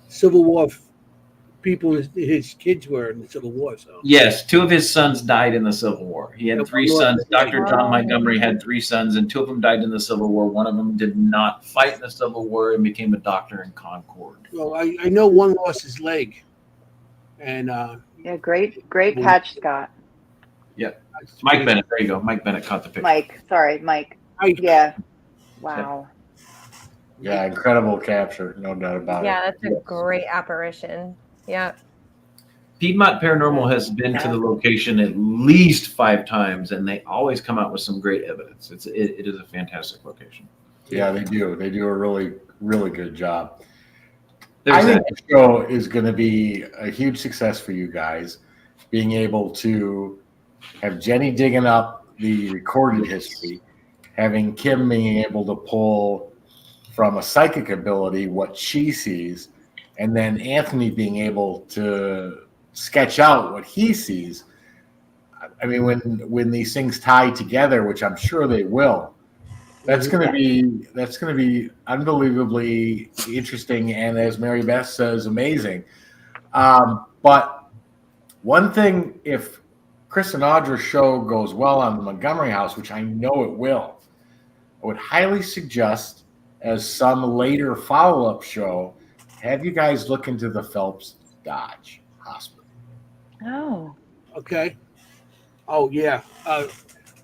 S7: Civil War people. His kids were in the Civil War. So
S3: Yes, 2 of his sons died in the Civil War. He had 3 sons. Dr. John Montgomery had 3 sons, and 2 of them died in the Civil War. One of them did not fight in the Civil War and became a doctor in Concord.
S7: well, I know one lost his leg, and
S8: Yeah, great catch, Scott.
S3: Mike Bennett, there you go. Mike Bennett caught the picture.
S8: Mike. Yeah. Wow.
S2: Yeah, incredible capture, no doubt about
S6: Yeah,
S2: it.
S6: that's a great apparition. Yeah.
S3: Piedmont Paranormal has been to the location at least 5 times, and they always come out with some great evidence. It is a fantastic location.
S2: Yeah, they do. They do a really, really good job.
S3: There's
S2: I think
S3: that.
S2: the show is going to be a huge success for you guys, being able to have Jennie digging up the recorded history, having Kimm being able to pull from a psychic ability what she sees, and then Anthony being able to sketch out what he sees. I mean, when these things tie together, which I'm sure they will, that's going to be unbelievably interesting, and as Mary Beth says, amazing. But one thing, if Chris and Audra's show goes well on the Montgomery House, which I know it will, I would highly suggest, as some later follow-up show, have you guys look into the Phelps Dodge Hospital.
S8: Oh.
S7: okay. Oh yeah,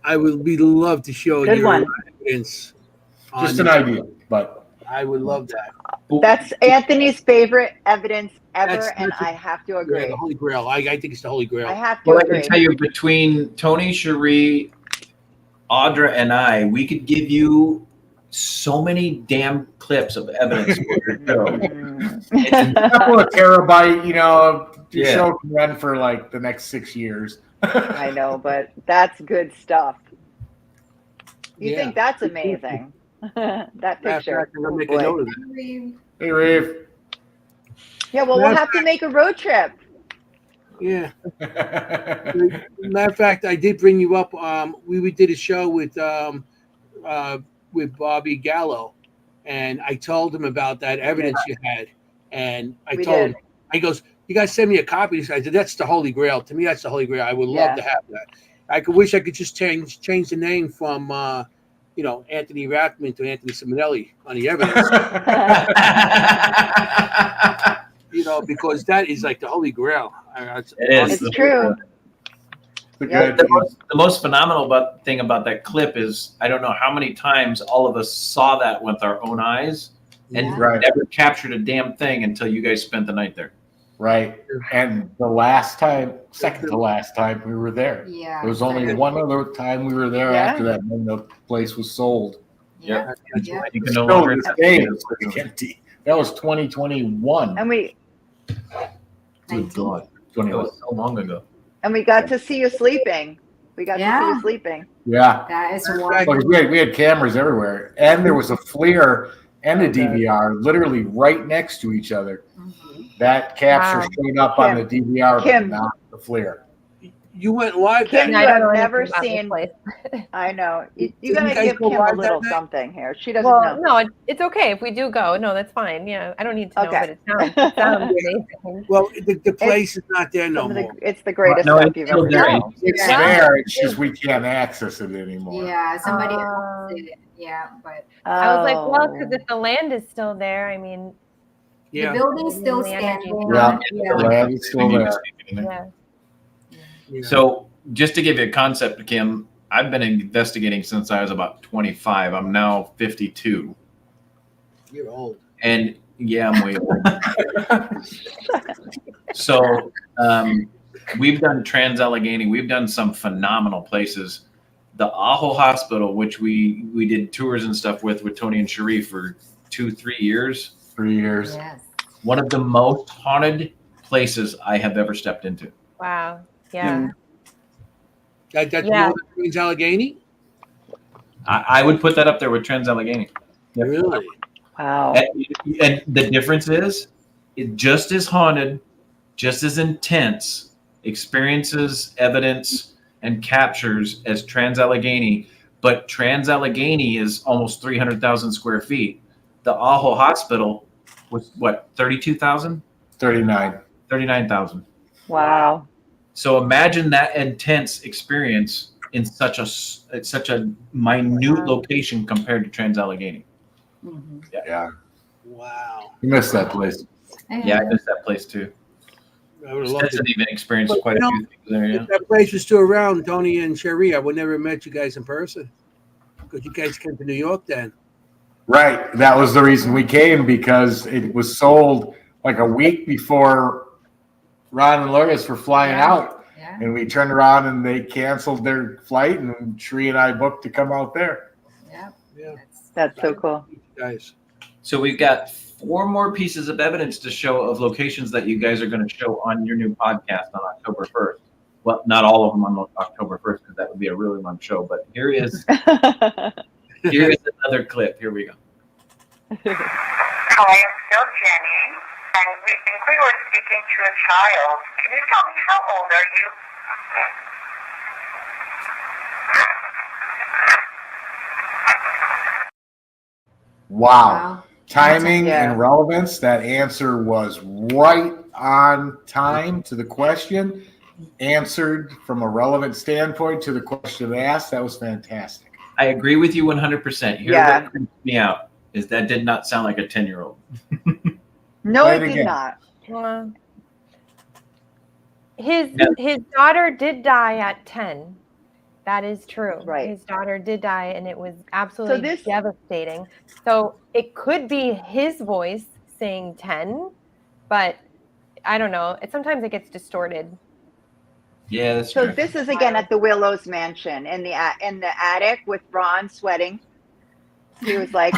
S7: I would be love to show
S8: Good
S7: you
S8: one.
S7: evidence.
S2: Just
S7: on
S2: an idea, but
S7: I would love that.
S8: That's Anthony's favorite evidence ever,
S7: That's-
S8: and I have to agree.
S7: Yeah, the Holy Grail. I think it's the Holy Grail.
S8: I have to
S3: Well, I
S8: agree.
S3: can tell you, between Tony, Cherie, Audra, and I, we could give you so many damn clips of evidence for your show.
S8: Mm.
S2: a couple of terabyte, your
S3: Yeah.
S2: show can run for like the next 6 years.
S8: I know, but that's good stuff. You
S7: Yeah.
S8: think that's amazing? That
S7: Matter of
S8: picture.
S7: fact, I'm gonna make
S8: Oh,
S7: a
S8: boy.
S7: note of that.
S2: Hey, Reeve.
S8: Yeah, well, we'll have to make a road trip.
S7: Yeah. Matter of fact, I did bring you up. We did a show with Bobby Gallo, and I told him about that evidence you had, and I
S8: We
S7: told
S8: did.
S7: him. He goes, "You guys send me a copy." I said, "That's the Holy Grail. To me, that's the Holy Grail. I would love
S8: Yeah.
S7: to have that. I could wish I could just change the name from Anthony Rathman to Anthony Simonelli on the evidence, because that is like the Holy Grail.
S3: It is.
S8: It's true. Yeah.
S3: The most phenomenal thing about that clip is I don't know how many times all of us saw that with our own eyes and
S4: Yeah.
S2: Right.
S3: never captured a damn thing until you guys spent the night there.
S2: Right. And second to last time we were there.
S4: Yeah.
S2: There was only one other time we were there
S8: Yeah.
S2: after that when the place was sold.
S4: Yeah.
S3: That's
S4: Yeah.
S3: why you can no
S2: Still
S3: longer
S2: to this day, it's like empty. That was 2021.
S8: And we
S2: Good God.
S3: It
S2: 21.
S3: was so long ago.
S8: got to see you sleeping. We got to see
S4: Yeah.
S8: you sleeping.
S2: Yeah.
S4: That is
S7: Right.
S4: one.
S2: Well, we had cameras everywhere, and there was a FLIR and a DVR literally right next to each other.
S4: Mhm.
S2: That capture
S6: Wow.
S2: showed up on the DVR, but
S8: Kimm.
S2: not the FLIR.
S7: You went live.
S8: Kimm,
S7: that
S8: you
S6: I
S8: have
S6: don't know
S8: never
S6: anything about this
S8: seen.
S6: place.
S8: I know. You
S7: Did you
S8: got to
S7: guys
S8: give
S7: go
S8: Kim a
S7: live
S8: little
S7: that night?
S8: something here. She doesn't
S6: Well,
S8: know.
S6: no, it's okay if we do go. No, that's fine. Yeah, I don't need to know,
S8: Okay.
S6: but it sounds amazing.
S7: Well, the place is not there no
S8: Some of the,
S7: more.
S8: it's the greatest
S3: No,
S8: stuff
S3: it's
S8: you've
S3: still
S8: ever
S3: there.
S8: seen.
S2: It's
S4: Yeah.
S2: there. It's just we can't access it anymore.
S4: Yeah. Somebody
S6: Um,
S4: else did it. Yeah. But
S6: I was like, well, because
S8: Oh.
S6: if the land is still there, I mean,
S7: Yeah.
S4: the building's still
S6: The energy.
S4: standing.
S2: Yeah.
S4: Yeah.
S2: The land is still there.
S6: yeah.
S7: Yeah.
S3: So just to give you a concept, Kim, I've been investigating since I was about 25. I'm now 52.
S7: You're old.
S3: And yeah, I'm way old. So we've done Trans Allegheny. We've done some phenomenal places. The Aho Hospital, which we did tours and stuff with Tony and Cherie for 2-3 years.
S2: 3 years.
S4: Yes.
S3: One of the most haunted places I have ever stepped into.
S6: Wow. Yeah.
S7: That's
S6: Yeah.
S7: more than Queens Allegheny?
S3: I would put that up there with Trans-Allegheny. Yep.
S7: Really?
S8: Wow.
S3: And the difference is, it just as haunted, just as intense, experiences, evidence, and captures as Trans-Allegheny, but Trans-Allegheny is almost 300,000 square feet. The Aho Hospital was what, 32,000?
S2: 39.
S3: 39,000.
S8: Wow.
S3: So imagine that intense experience in such a minute location compared to Trans-Allegheny.
S4: Mhm.
S2: Yeah.
S7: Wow.
S2: You missed that place.
S3: Yeah, I missed that place too.
S7: I would have loved it.
S3: Stetson even experienced
S7: But,
S3: quite a few things there. Yeah.
S7: If that place was still around, Tony and Cherie, I would never have met you guys in person. Because you guys came to New York then.
S2: Right. That was the reason we came, because it was sold like a week before Ron and Loris were flying out.
S4: Yeah.
S2: And we turned around and they canceled their flight, and Shree and I booked to come out there.
S4: Yeah.
S7: Yeah.
S8: That's so cool.
S7: Guys.
S3: So we've got 4 more pieces of evidence to show of locations that you guys are going to show on your new podcast on October 1st. Well, not all of them on October 1st, because that would be a really long show. But here is another clip. Here we go.
S9: Hi, I'm still Jennie, and we think we were speaking to a child. Can you tell me, how old are you?
S2: Wow. Timing
S8: Yeah.
S2: and relevance. That answer was right on time to the question, answered from a relevant standpoint to the question asked. That was fantastic.
S3: I agree with you 100%. Here
S8: Yeah.
S3: that creeps me out is that did not sound like a 10-year-old.
S8: No,
S2: Play
S8: it
S2: it
S8: did
S2: again.
S8: not.
S6: Well, his daughter did die at 10. That is true.
S8: Right.
S6: His daughter did die, and it was absolutely
S8: this-
S6: devastating. So it could be his voice saying 10, but I don't know. Sometimes it gets distorted.
S3: Yeah, that's
S8: So
S3: true.
S8: this is again at the Willows mansion in the attic with Ron sweating. He was like,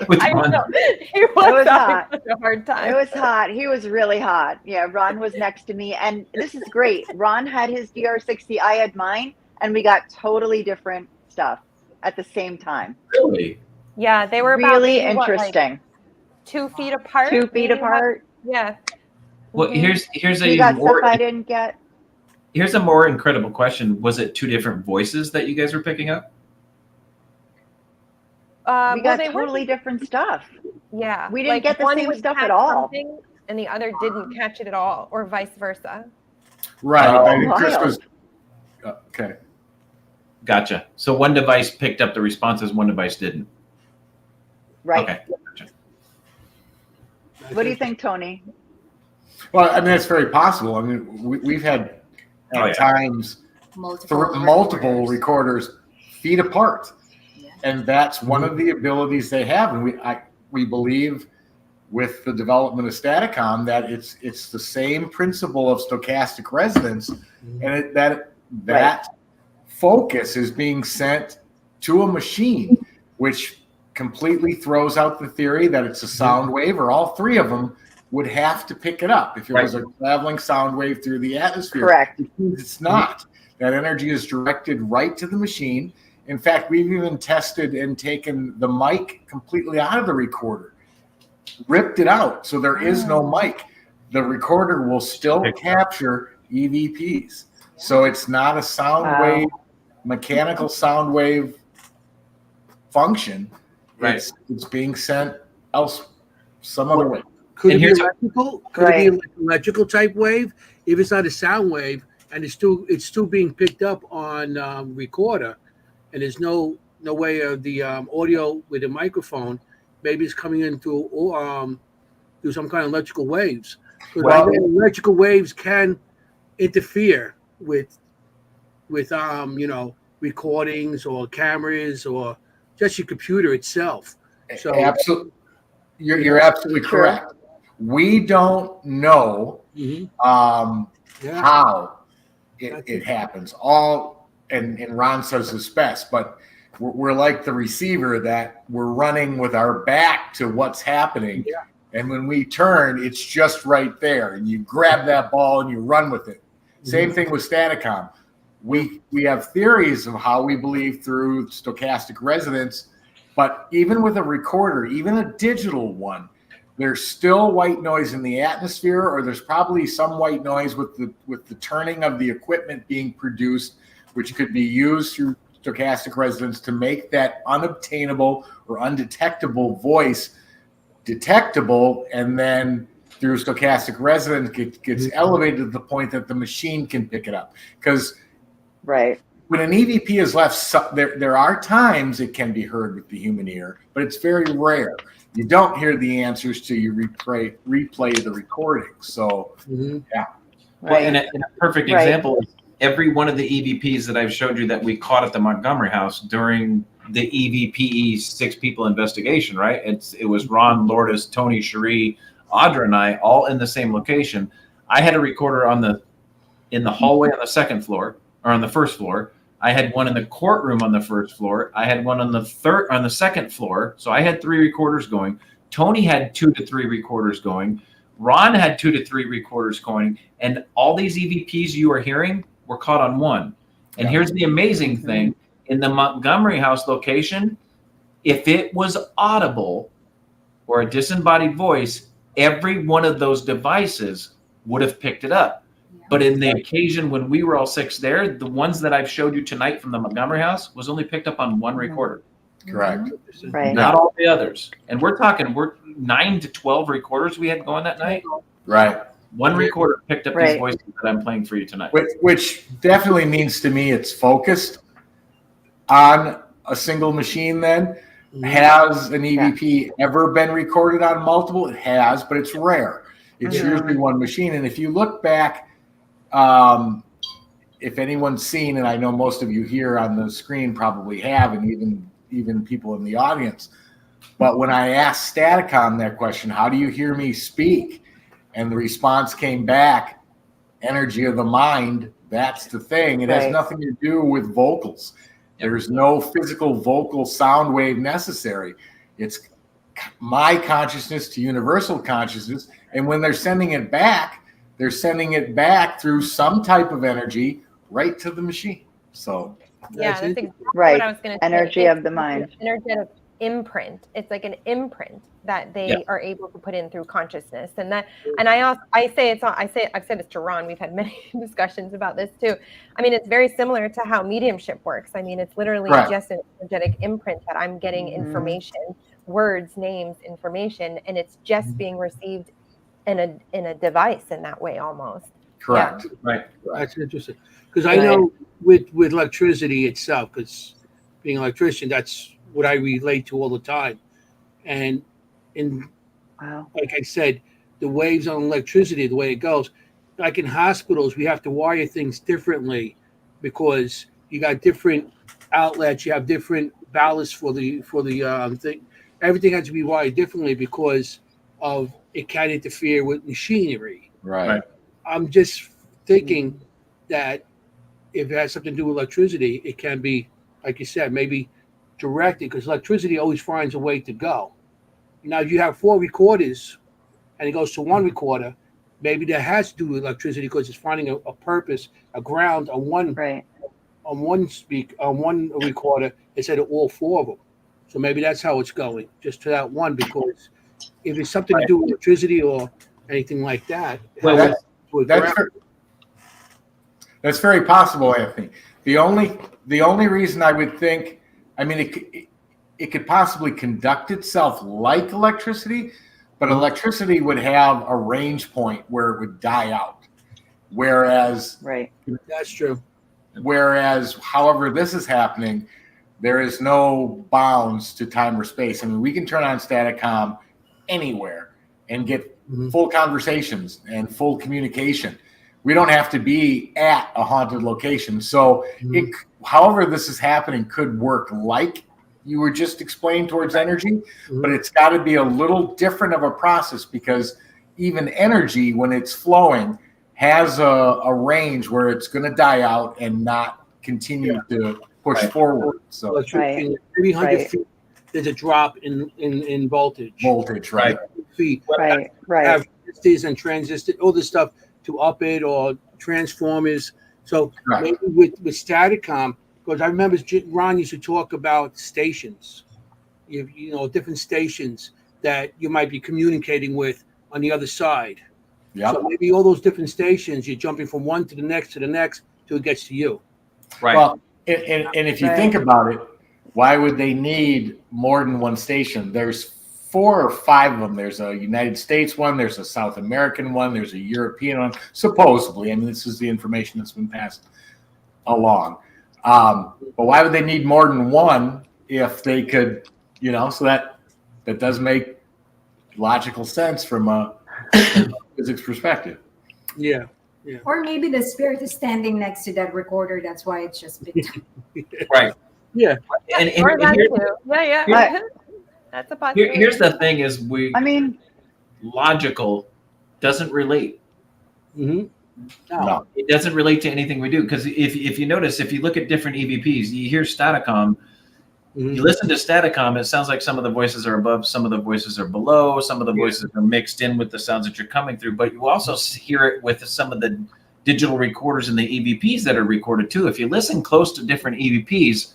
S3: Which
S6: I
S3: one?
S6: know. He was,
S8: was
S6: having
S8: hot.
S6: such a hard time.
S8: it was hot. He was really hot. Yeah, Ron was next to me, and this is great. Ron had his DR60, I had mine, and we got totally different stuff at the same time.
S3: Really?
S6: Yeah, they were about
S8: Really
S6: maybe, what, like,
S8: interesting.
S6: 2 feet apart.
S8: 2 feet
S6: maybe?
S8: apart.
S6: Yeah.
S3: Well,
S6: Mhm.
S3: here's
S8: He
S3: a
S8: got
S3: more
S8: stuff I didn't get.
S3: here's a more incredible question. Was it 2 different voices that you guys were picking up?
S8: We got
S6: they were-
S8: totally different stuff.
S6: Yeah.
S8: We didn't get the
S6: one
S8: same
S6: would
S8: stuff at
S6: catch
S8: all.
S6: something and the other didn't catch it at all, or vice versa.
S2: Right.
S3: Oh,
S2: I think Chris
S8: wild.
S2: was okay.
S3: Gotcha. So one device picked up the responses, one device didn't.
S8: Right.
S3: Okay. Gotcha.
S8: What do you think, Tony?
S2: Well, I mean, it's very possible. I mean, we've had
S3: Oh, yeah.
S2: times multiple recorders feet apart,
S4: Yeah.
S2: and that's one of the abilities they have. And we believe with the development of Staticom that it's the same principle of stochastic resonance, and that focus is being sent to a machine, which completely throws out the theory that it's a sound wave, or all 3 of them would have to pick it up if it was a traveling sound wave through the atmosphere.
S8: Correct.
S2: It means it's not. That energy is directed right to the machine. In fact, we've even tested and taken the mic completely out of the recorder, ripped it out, so there is no mic. The recorder will still capture EVPs. So it's not a sound
S8: Wow.
S2: wave, mechanical sound wave function.
S3: Right.
S2: It's being sent else some other way.
S7: Could
S3: And
S7: it be
S3: here's-
S7: electrical? Could it be an electrical type wave? If it's not a sound wave and it's still being picked up on recorder, and there's no way of the audio with a microphone, maybe it's coming in through some kind of electrical waves. Because
S2: Well-
S7: electrical waves can interfere with recordings or cameras or just your computer itself. So
S2: Absolutely, you're absolutely
S8: Sure.
S2: correct. We don't know
S7: yeah.
S2: how it happens. All and Ron says this best, but we're like the receiver that we're running with our back to what's happening.
S7: Yeah.
S2: And when we turn, it's just right there. And you grab that ball and you run with it. Same thing with Staticom. We have theories of how we believe through stochastic resonance, but even with a recorder, even a digital one, there's still white noise in the atmosphere, or there's probably some white noise with the turning of the equipment being produced, which could be used through stochastic resonance to make that unobtainable or undetectable voice detectable, and then through stochastic resonance it gets elevated to the point that the machine can pick it up. Because
S8: Right.
S2: when an EVP is left, there are times it can be heard with the human ear, but it's very rare. You don't hear the answers till you replay the recording. So, yeah.
S3: Well, and a perfect example is every one of the EVPs that I've showed you that we caught at the Montgomery House during the EVPE 6 people investigation, right? It was Ron, Lourdes, Tony, Cherie, Audra, and I all in the same location. I had a recorder in the hallway on the second floor, or on the first floor. I had one in the courtroom on the first floor. I had one on the second floor. So I had 3 recorders going. Tony had 2 to 3 recorders going. Ron had 2 to 3 recorders going. And all these EVPs you are hearing were caught on one. And here's the amazing thing. In the Montgomery House location, if it was audible or a disembodied voice, every one of those devices would have picked it up. But in the occasion when we were all 6 there, the ones that I've showed you tonight from the Montgomery House was only picked up on one recorder.
S2: Correct.
S8: Right.
S3: Not all the others. And we're 9 to 12 recorders we had going that night.
S2: Right.
S3: One recorder picked up these voices that I'm playing for you tonight.
S2: Which definitely means to me it's focused on a single machine then. Has an EVP ever been recorded on multiple? It has, but it's rare. It's usually one machine. And if you look back, if anyone's seen, and I know most of you here on the screen probably have, and even people in the audience, but when I asked Staticom that question, how do you hear me speak? And the response came back, energy of the mind, that's the thing. It has nothing to do with vocals. There's no physical vocal sound wave necessary. It's my consciousness to universal consciousness. And when they're sending it back through some type of energy right to the machine. So
S6: that's exactly
S8: right.
S6: what I was going to say.
S8: Energy of the mind.
S6: Energetic imprint. It's like an imprint that they are able to put in through consciousness. And I've said this to Ron. We've had many discussions about this too. I mean, it's very similar to how mediumship works. I mean, it's literally just an energetic imprint that I'm getting information, words, names, information, and it's just being received in a device in that way almost.
S2: Correct.
S6: Yeah.
S2: Right.
S7: That's interesting. Because I know with electricity itself, because being an electrician, that's what I relate to all the time. And like I said, the waves on electricity, the way it goes, like in hospitals, we have to wire things differently because you got different outlets, you have different ballasts for the thing. Everything has to be wired differently because of it can interfere with machinery.
S2: Right.
S7: I'm just thinking that if it has something to do with electricity, it can be, like you said, maybe directed, because electricity always finds a way to go. Now, if you have 4 recorders and it goes to one recorder, maybe that has to do with electricity because it's finding a purpose, a ground on one recorder instead of all 4 of them. So maybe that's how it's going, just to that one, because if it's something to do with electricity or anything like that,
S2: that's very possible, Anthony. The only reason I would think, I mean, it could possibly conduct itself like electricity, but electricity would have a range point where it would die out. Whereas,
S7: that's true.
S2: Whereas, however this is happening, there is no bounds to time or space. I mean, we can turn on Staticom anywhere and get full conversations and full communication. We don't have to be at a haunted location. So however this is happening could work like you were just explained towards energy, but it's got to be a little different of a process, because even energy, when it's flowing, has a range where it's going to die out and not continue to push forward. So
S7: Electricity, maybe 100 feet, there's a drop in voltage.
S2: Voltage, right?
S7: Feet.
S8: Right.
S7: Have resistors and transistors, all this stuff to up it, or transformers. So maybe with Staticom, because I remember Ron used to talk about stations, you know, different stations that you might be communicating with on the other side.
S2: Yeah.
S7: So maybe all those different stations, you're jumping from one to the next till it gets to you.
S3: Right.
S2: Well, and if you think about it, why would they need more than one station? There's 4 or 5 of them. There's a United States one, there's a South American one, there's a European one, supposedly. I mean, this is the information that's been passed along. But why would they need more than one if they could, you know, so that does make logical sense from a physics perspective.
S7: Yeah.
S4: Or maybe the spirit is standing next to that recorder. That's why it's just big.
S3: Right.
S7: Yeah.
S3: And
S6: Or that
S3: here-
S6: too. Yeah.
S8: But-
S6: That's a possibility.
S3: here's the thing: is
S8: I mean,
S3: logical doesn't relate.
S7: Mm-hmm.
S2: No.
S3: It doesn't relate to anything we do, because if you notice, if you look at different EVPs, you hear Staticom. You listen to Staticom, it sounds like some of the voices are above, some of the voices are below, some of the voices are mixed in with the sounds that you're coming through. But you also hear it with some of the digital recorders and the EVPs that are recorded too. If you listen close to different EVPs,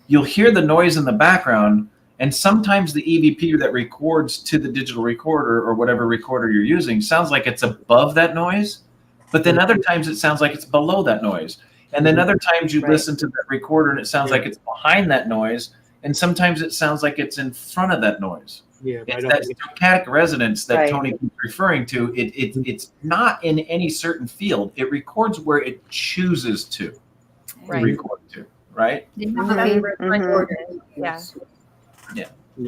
S3: you'll hear the noise in the background. And sometimes the EVP that records to the digital recorder or whatever recorder you're using sounds like it's above that noise. But then other times it sounds like it's below that noise. And then other times you listen to that recorder and it sounds like it's behind that noise. And sometimes it sounds like it's in front of that noise.
S7: Yeah,
S3: it's that stochastic resonance that Tony keeps referring to. It's not in any certain field. It records where it chooses to record to, right?
S4: They have a favorite recorder.
S6: Yeah.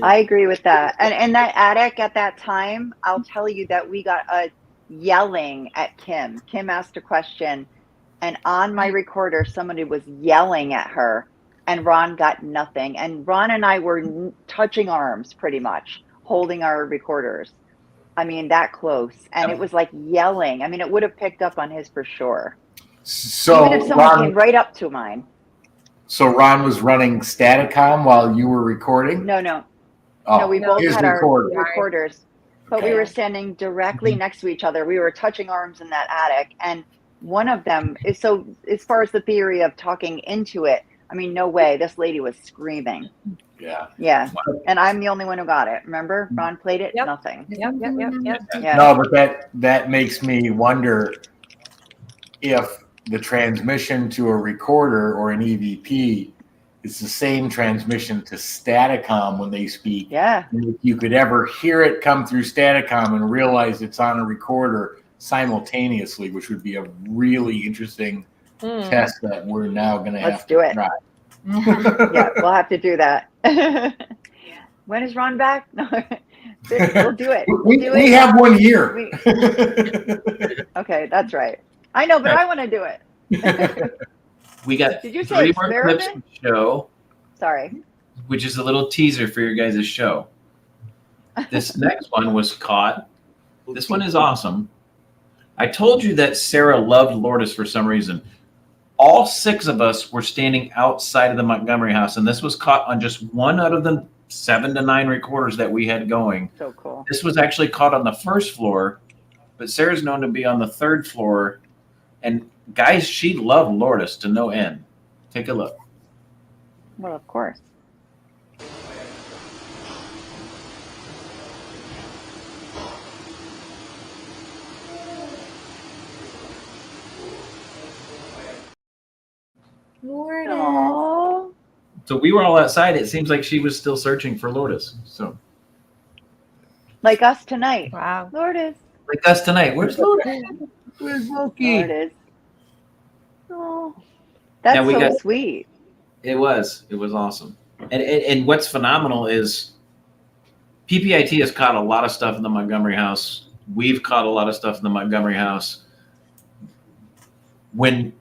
S8: I agree with that. And that attic at that time, I'll tell you that we got a yelling at Kimm. Kimm asked a question, and on my recorder, somebody was yelling at her, and Ron got nothing. And Ron and I were touching arms pretty much, holding our recorders. I mean, that close. And it was like yelling. I mean, it would have picked up on his for sure.
S2: So
S8: even if someone came right up to mine.
S2: So Ron was running Staticom while you were recording?
S8: No,
S2: Oh,
S8: we both
S2: his
S8: had our
S2: recorder.
S8: recorders, but we were standing directly next to each other. We were touching arms in that attic, and one of them is, so as far as the theory of talking into it, I mean, no way. This lady was screaming. Yeah. And I'm the only one who got it. Remember, Ron played it. Nothing.
S6: Yep.
S8: Yeah.
S2: No, but that makes me wonder if the transmission to a recorder or an EVP is the same transmission to Staticom when they speak.
S8: Yeah.
S2: And if you could ever hear it come through Staticom and realize it's on a recorder simultaneously, which would be a really interesting test that we're now going to have to try.
S8: Yeah, we'll have to do that. When is Ron back? No, we'll do it.
S2: We have 1 year.
S8: Okay, that's right. I know, but I want to do it.
S3: We got
S8: Did you say
S3: 3 more clips
S8: experiment?
S3: to show,
S8: Sorry.
S3: which is a little teaser for your guys' show. This next one was caught. This one is awesome. I told you that Sarah loved Lourdes for some reason. All 6 of us were standing outside of the Montgomery house, and this was caught on just one out of the 7 to 9 recorders that we had going.
S8: So cool.
S3: This was actually caught on the 1st floor, but Sarah's known to be on the 3rd floor. And guys, she loved Lourdes to no end. Take a look.
S8: Well, of course. Aww.
S3: So we were all outside. It seems like she was still searching for Lourdes. So,
S8: Like us tonight.
S6: Wow.
S8: Lourdes.
S3: like us tonight. Where's Lourdes?
S7: Where's Loki?
S8: Lourdes. Oh, that's
S3: Now we
S8: so
S3: got-
S8: sweet.
S3: It was awesome. And what's phenomenal is PPIT has caught a lot of stuff in the Montgomery house. We've caught a lot of stuff in the Montgomery house. When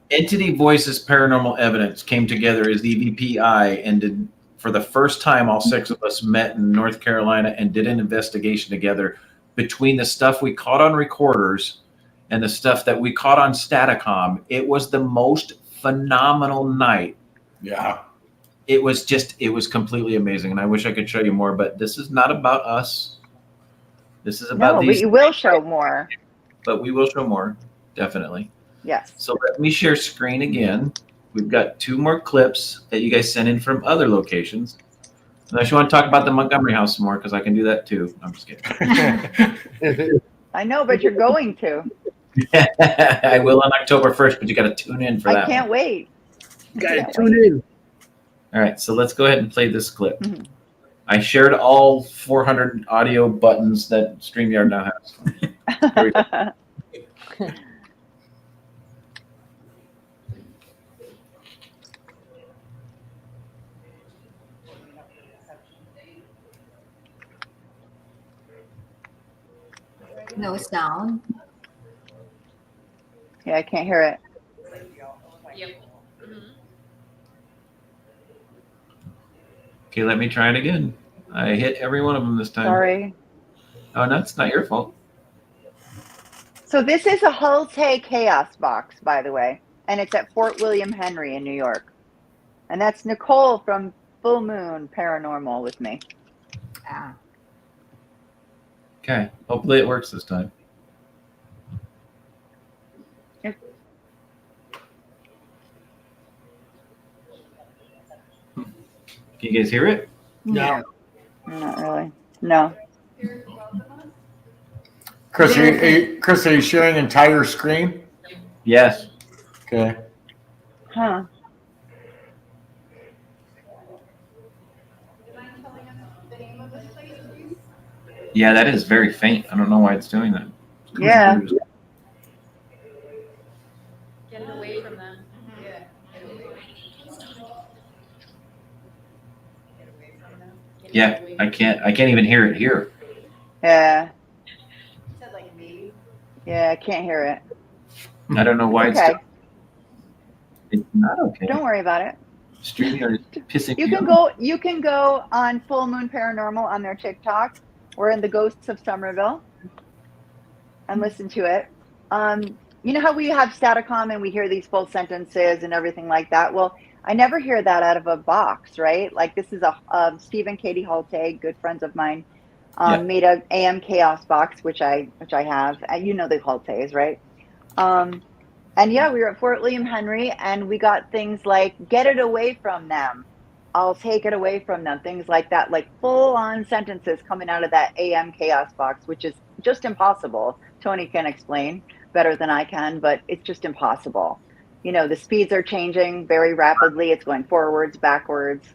S3: Entity Voices Paranormal Evidence came together as EVPI and did, for the first time, all 6 of us met in North Carolina and did an investigation together between the stuff we caught on recorders and the stuff that we caught on Staticom. It was the most phenomenal night.
S2: Yeah.
S3: It was completely amazing. And I wish I could show you more, but this is not about us. This is about
S8: No, but
S3: these.
S8: you will show more.
S3: But we will show more, definitely.
S8: Yes.
S3: So let me share screen again. We've got 2 more clips that you guys sent in from other locations. Unless you want to talk about the Montgomery house some more, because I can do that too. I'm just kidding.
S8: I know, but you're going to.
S3: I will on October 1st, but you got to tune in for that.
S8: I can't wait.
S7: Gotta tune in.
S3: All right, so let's go ahead and play this clip.
S8: Mhm.
S3: I shared all 400 audio buttons that StreamYard now has. Here we go.
S4: No sound.
S8: Yeah, I can't hear it.
S3: Okay, let me try it again. I hit every one of them this time.
S8: Sorry.
S3: Oh, no, it's not your fault.
S8: So this is a Hulte Chaos box, by the way, and it's at Fort William Henry in New York. And that's Nicole from Full Moon Paranormal with me.
S4: Ah.
S3: Okay, hopefully it works this time.
S8: Yep.
S3: Can you guys hear it?
S7: No.
S8: Not really. No.
S2: Chris, are you sharing entire screen?
S3: Yes.
S2: Okay.
S8: Huh.
S3: Yeah, that is very faint. I don't know why it's doing that.
S8: Yeah.
S10: Get away from them.
S3: Yeah, I can't even hear it here.
S8: Yeah. Yeah, I can't hear it.
S3: I don't know why
S8: Okay.
S3: it's not okay.
S8: Don't worry about it.
S3: StreamYard is pissing
S8: You
S3: me
S8: can
S3: off.
S8: go. You can go on Full Moon Paranormal on their TikTok. We're in the Ghosts of Somerville, and listen to it. You know how we have Staticom and we hear these full sentences and everything like that. Well, I never hear that out of a box, right? Like this is a Steve and Katie Holte, good friends of mine, made a AM Chaos box, which I have. You know the Holtes, right? And yeah, we were at Fort William Henry, and we got things like "Get it away from them," "I'll take it away from them," things like that, like full-on sentences coming out of that AM Chaos box, which is just impossible. Tony can explain better than I can, but it's just impossible. You know, the speeds are changing very rapidly. It's going forwards, backwards.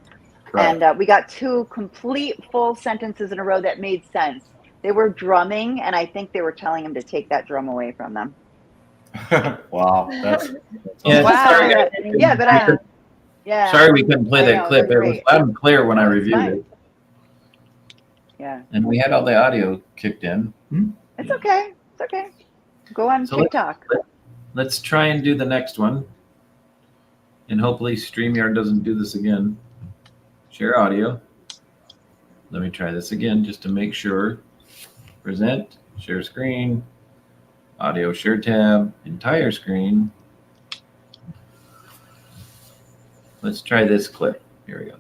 S2: Right.
S8: And we got 2 complete full sentences in a row that made sense. They were drumming, and I think they were telling him to take that drum away from them.
S2: Wow. That's
S3: Yeah,
S6: Wow.
S3: sorry,
S8: Yeah, but yeah.
S3: sorry we couldn't play
S8: I
S3: that
S8: know,
S3: clip. It
S8: they're
S3: was
S8: great.
S3: loud and clear when I
S8: No, it's
S3: reviewed
S8: fine.
S3: it.
S8: Yeah.
S3: And we had all the audio kicked in.
S8: It's okay. It's okay. Go on
S3: So
S8: TikTok.
S3: Let's try and do the next one. And hopefully StreamYard doesn't do this again. Share audio. Let me try this again just to make sure. Present, share screen, audio share tab, entire screen. Let's try this clip. Here we go.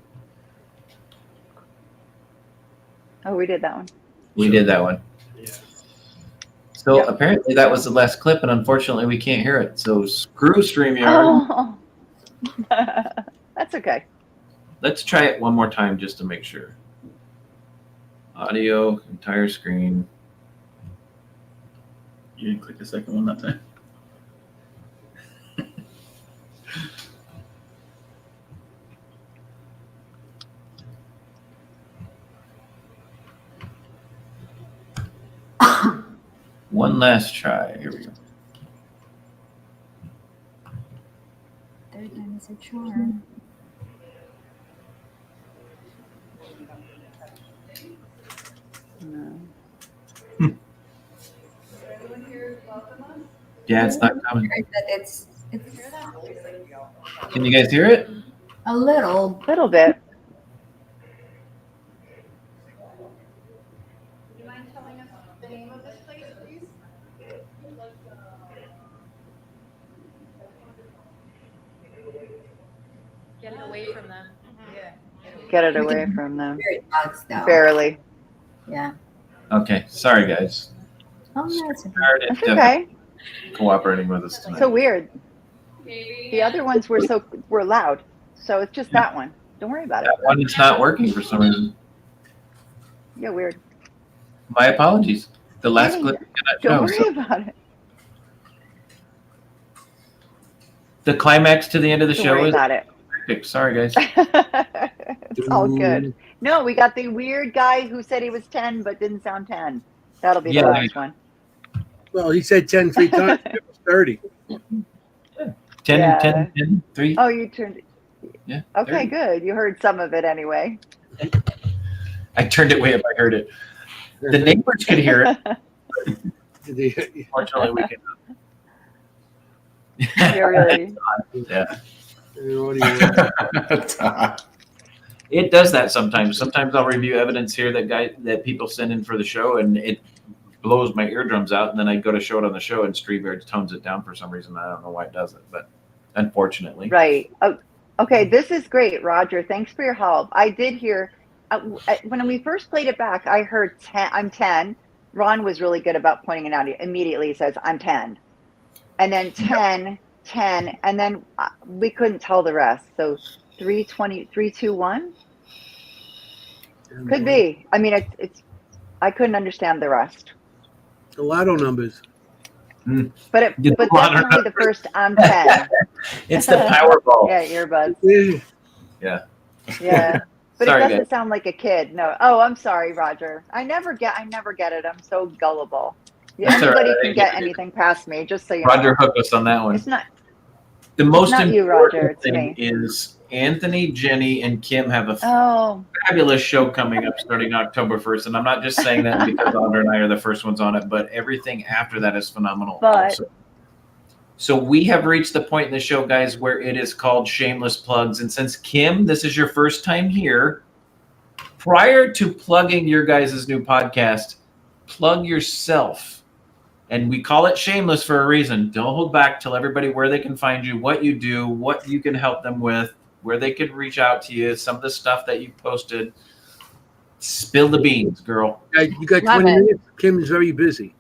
S8: Oh, we did that one.
S3: We did that one. So apparently that was the last clip, and unfortunately we can't hear it. So screw StreamYard.
S8: Oh. That's okay.
S3: Let's try it one more time just to make sure. Audio, entire screen.
S5: You didn't click the second one that time.
S3: One last try. Here we go.
S4: Third time is a charm.
S8: No.
S3: Yeah, it's not coming.
S4: That it's
S3: Can you guys hear it?
S4: a little.
S8: Little bit.
S10: Do you mind telling us the name of this place, please? Get it away from them.
S8: Get it away from them.
S4: Very bugs, though.
S8: Barely.
S4: Yeah.
S3: Okay, sorry guys.
S4: Oh, no, it's okay.
S3: Started
S8: That's okay.
S3: cooperating with us tonight.
S8: So weird. The other ones were loud. So it's just that one. Don't worry about it.
S3: That one is not working for some reason.
S8: Yeah, weird.
S3: My apologies. The last
S8: Hey,
S3: clip
S8: Don't
S3: cannot show.
S8: worry about it.
S3: The climax to the end of the
S8: Don't
S3: show
S8: worry
S3: is
S8: about it.
S3: epic. Sorry guys.
S8: It's all good. No, we got the weird guy who said he was 10 but didn't sound 10. That'll be
S3: Yeah.
S8: the last one.
S7: Well, he said 10 3 times. It was 30.
S3: 10,
S8: Yeah.
S3: 10, 10, 3.
S8: Oh, you turned.
S3: Yeah.
S8: Okay,
S3: 30.
S8: good. You heard some of it anyway.
S3: I turned it way up. I heard it. The neighbors could hear it. Unfortunately, we can.
S8: Yeah, really.
S3: Yeah.
S7: Audio.
S3: It does that sometimes. Sometimes I'll review evidence here that people send in for the show, and it blows my eardrums out. And then I go to show it on the show, and StreamYard tones it down for some reason. I don't know why it does it, but unfortunately.
S8: Right. Oh, okay, this is great, Roger. Thanks for your help. I did hear when we first played it back, I heard 10. I'm 10. Ron was really good about pointing it out. Immediately he says, I'm 10. And then 10, 10, and then we couldn't tell the rest. So 320, 321? Could be. I mean, it's. I couldn't understand the rest.
S7: The lotto numbers.
S8: But
S3: The
S8: but
S3: lotto
S8: definitely the first I'm 10.
S3: It's the Powerball.
S8: Yeah, earbuds.
S3: Yeah.
S8: Yeah. But
S3: Sorry,
S8: it doesn't
S3: guys.
S8: sound like a kid. No. Oh, I'm sorry, Roger. I never get it. I'm so gullible. Yeah,
S3: That's all right.
S8: anybody
S3: I
S8: can
S3: didn't
S8: get
S3: get it.
S8: anything past me, just so you
S3: Roger
S8: know.
S3: hooked us on that one.
S8: It's not
S3: The most
S8: not you,
S3: important
S8: Roger, it's
S3: thing
S8: me.
S3: is Anthony, Jennie, and Kimm have a
S8: Oh,
S3: fabulous show coming up starting October 1st. And I'm not just saying that because Audra and I are the first ones on it, but everything after that is phenomenal.
S8: But-
S3: also. So we have reached the point in the show, guys, where it is called shameless plugs. And since Kimm, this is your first time here, prior to plugging your guys' new podcast, plug yourself. And we call it shameless for a reason. Don't hold back. Tell everybody where they can find you, what you do, what you can help them with, where they could reach out to you, some of the stuff that you posted. Spill the beans, girl.
S7: You got
S6: Love
S7: 20
S6: it.
S7: minutes. Kim is very busy.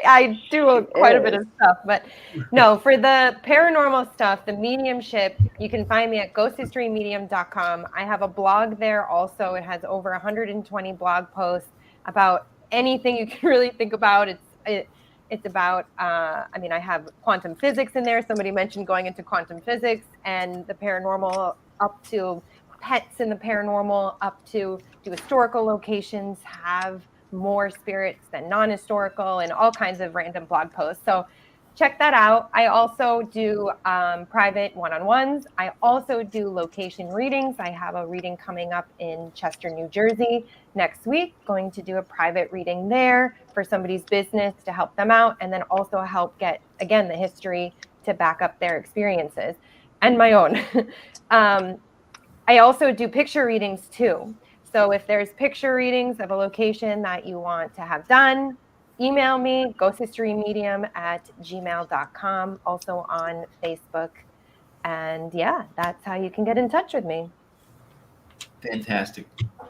S6: I do quite a bit of stuff, but no, for the paranormal stuff, the mediumship, you can find me at ghosthistorymedium.com. I have a blog there also. It has over 120 blog posts about anything you can really think about. It's about, I have quantum physics in there. Somebody mentioned going into quantum physics and the paranormal, up to pets in the paranormal, up to do historical locations have more spirits than non-historical, and all kinds of random blog posts. So check that out. I also do private one-on-ones. I also do location readings. I have a reading coming up in Chester, New Jersey next week. Going to do a private reading there for somebody's business to help them out, and then also help get, again, the history to back up their experiences and my own. I also do picture readings too. So if there's picture readings of a location that you want to have done, email me, ghosthistorymedium@gmail.com, also on Facebook. And yeah, that's how you can get in touch with me.
S3: Fantastic.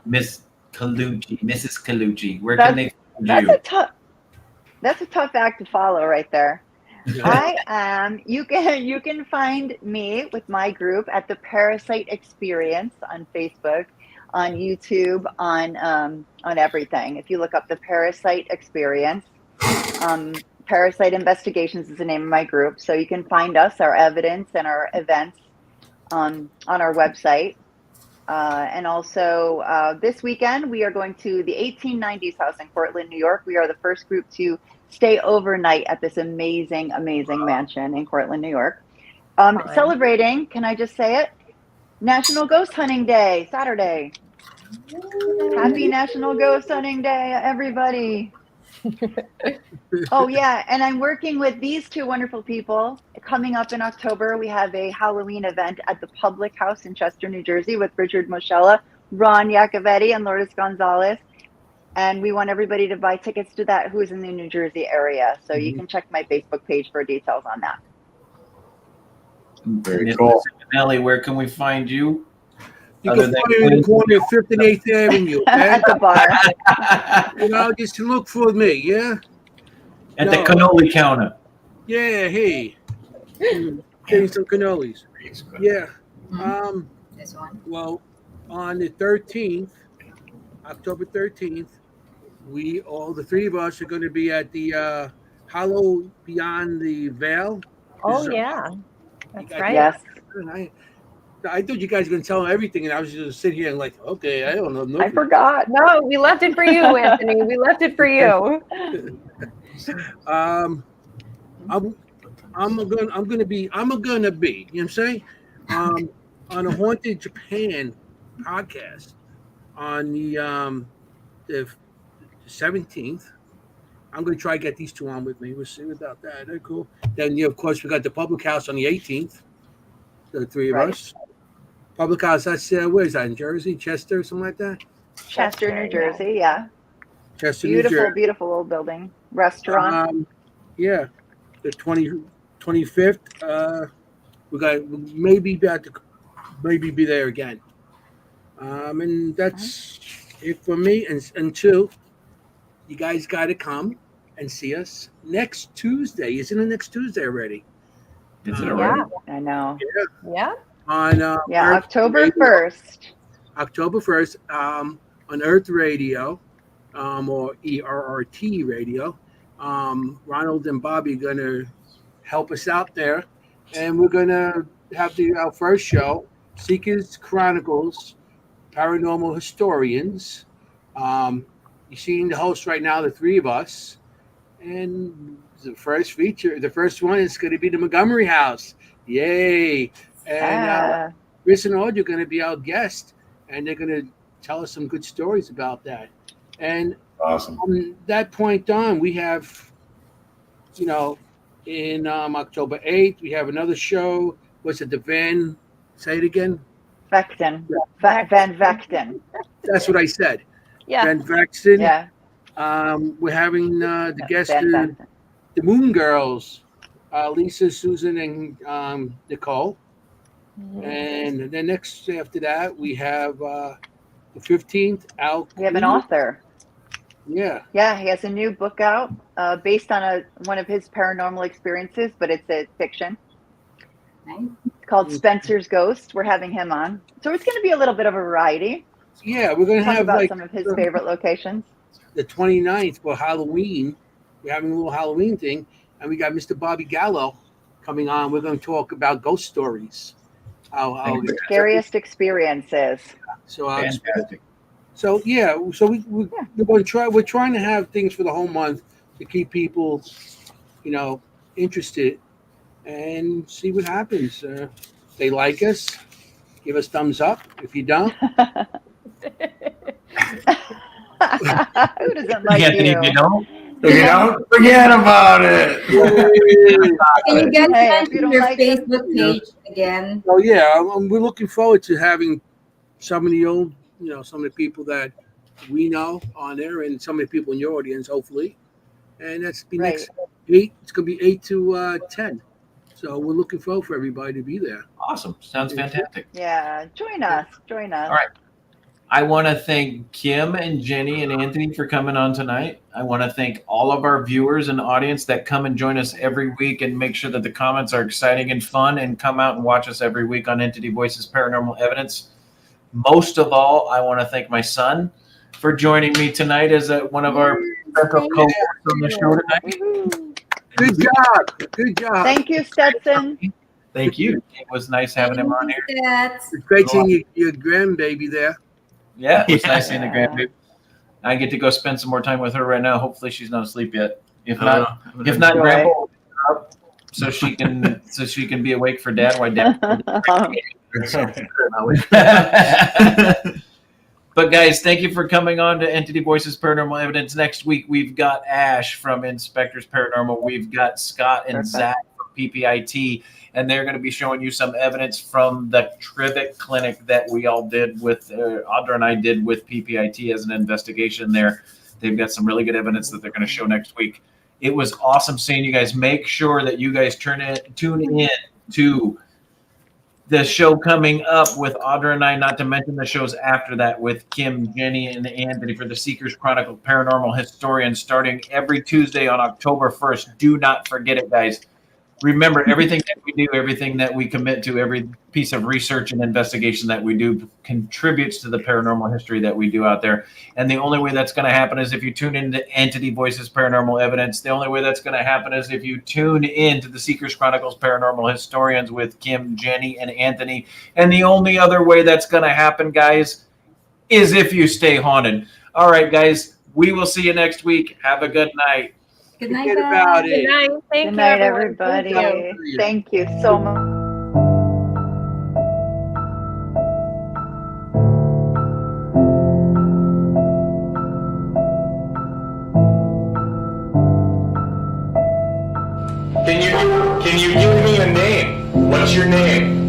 S3: Mrs. Collucci, where
S8: That's-
S3: can they find
S8: that's
S3: you?
S8: that's a tough act to follow right there. I am. You can find me with my group at the Parasite Experience on Facebook, on YouTube, on everything. If you look up the Parasite Experience, Parasite Investigations is the name of my group. So you can find us, our evidence, and our events on our website. And also this weekend, we are going to the 1890s house in Cortland, New York. We are the first group to stay overnight at this amazing, amazing mansion in Cortland, New York. Celebrating, can I just say it? National Ghost Hunting Day, Saturday. Happy National Ghost Hunting Day, everybody. Oh, yeah. And I'm working with these two wonderful people. Coming up in October, we have a Halloween event at the Public House in Chester, New Jersey with Richard Moschella, Ron Iacovetti, and Lourdes Gonzalez. And we want everybody to buy tickets to that who's in the New Jersey area. So you can check my Facebook page for details on that.
S2: Very
S3: Mr.
S2: cool.
S3: Simonelli, where can we find you?
S7: You
S3: Other
S7: can
S3: than
S7: find me in the corner of 5th and 8th Avenue. Okay?
S8: At the bar.
S7: You know, just look for me, yeah?
S3: At the cannoli counter.
S7: Yeah, hey. Getting some cannolis. Yeah.
S4: This one.
S7: Well, on the 13th, October 13th, the three of us are going to be at the Hollow Beyond the Veil.
S6: Oh, yeah. That's right.
S8: Yes.
S7: I thought you guys were going to tell them everything, and I was just going to sit here and like, okay, I don't know.
S8: I forgot.
S6: No, we left it for you, Anthony. We left it for you.
S7: I'm gonna be, you know what I'm saying? On a Haunted Japan podcast on the 17th. I'm gonna try to get these two on with me. We'll see about that. They're cool. Then of course we got the Public House on the 18th. The three of us. Public House, that's where is that, in Jersey, Chester, something like that?
S8: Chester, New Jersey, yeah.
S7: Chester,
S8: Beautiful,
S7: New Jersey.
S8: Beautiful old building. Restaurant.
S7: Yeah. The 25th, we'll maybe be there again. And that's it for me. And two, you guys got to come and see us next Tuesday. Isn't it next Tuesday already?
S3: Is it already?
S8: I know.
S6: Yeah.
S7: On
S8: October 1st.
S7: October 1st, on Earth Radio, or ERRT Radio. Ronald and Bobby are going to help us out there, and we're going to have our first show, Seekers Chronicles Paranormal Historians. You're seeing the host right now, the three of us, and the first one is going to be the Montgomery House. Yay! And Chris and Audrey are going to be our guest, and they're going to tell us some good stories about that. And
S2: awesome.
S7: From that point on, we have, in October 8th, we have another show. What's it? Say it again.
S8: Vechten. Van Vechten.
S7: That's what I said.
S6: Yeah.
S7: Van Vechten.
S8: Yeah.
S7: We're having the guest, the Moon Girls, Lisa, Susan, and Nicole.
S6: Mm-hmm.
S7: And then next after that, we have the 15th.
S8: We have an author.
S7: Yeah.
S8: Yeah, he has a new book out based on one of his paranormal experiences, but it's a fiction. It's called Spencer's Ghost. We're having him on. So it's going to be a little bit of a variety.
S7: Yeah, we're going to
S8: Talk
S7: have
S8: about some of his favorite locations.
S7: The 29th for Halloween. We're having a little Halloween thing. And we got Mr. Bobby Gallo coming on. We're going to talk about ghost stories.
S8: Scariest experiences.
S3: Fantastic.
S7: So yeah, so we're going to try. We're trying to have things for the whole month to keep people, interested, and see what happens. They like us, give us thumbs up. If you don't,
S8: who doesn't like
S3: Anthony,
S8: you?
S3: if you don't,
S2: forget about it.
S4: Can you get
S8: Hey, if you don't
S4: your
S8: like it,
S4: Facebook page again?
S7: Oh yeah, we're looking forward to having some of the old, some of the people that we know on there, and some of the people in your audience, hopefully. And that's be next 8. It's gonna be 8 to 10. So we're looking forward for everybody to be there.
S3: awesome. Sounds fantastic.
S8: Yeah, join us. Join us.
S3: All right. I want to thank Kimm and Jennie and Anthony for coming on tonight. I want to thank all of our viewers and audience that come and join us every week and make sure that the comments are exciting and fun, and come out and watch us every week on Entity Voices Paranormal Evidence. Most of all, I want to thank my son for joining me tonight as one of our special co-hosts on the show tonight.
S7: Good job. Good job.
S8: Thank you, Stetson.
S3: Thank you. It was nice having him on here.
S4: That's
S7: It's great seeing your grandbaby there.
S3: Yeah, it was nice seeing the grandbaby. I get to go spend some more time with her right now. Hopefully, she's not asleep yet. If not, Grandpa will wake her up so she can be awake for Dad. Why Dad? But guys, thank you for coming on to Entity Voices Paranormal Evidence. Next week, we've got Ash from Inspectors Paranormal. We've got Scott and Zach from PPIT, and they're going to be showing you some evidence from the Trivet Clinic that we all did with, Audra and I did with PPIT as an investigation there. They've got some really good evidence that they're going to show next week. It was awesome seeing you guys. Make sure that you guys tune in to the show coming up with Audra and I, not to mention the shows after that with Kimm, Jennie, and Anthony for the Seekers Chronicles Paranormal Historians, starting every Tuesday on October 1st. Do not forget it, guys. Remember, everything that we do, everything that we commit to, every piece of research and investigation that we do contributes to the paranormal history that we do out there. And the only way that's going to happen is if you tune into Entity Voices Paranormal Evidence. The only way that's going to happen is if you tune into the Seekers Chronicles Paranormal Historians with Kimm, Jennie, and Anthony. And the only other way that's going to happen, guys, is if you stay haunted. All right, guys, we will see you next week. Have a good night.
S4: Good night,
S7: Forget
S4: guys.
S7: about
S6: Good
S7: it.
S6: night. Thank
S8: Good
S6: you,
S8: night,
S6: everyone.
S8: everybody.
S6: Thank you.
S8: Thank you so much.
S2: Can you give me a name? What's your name?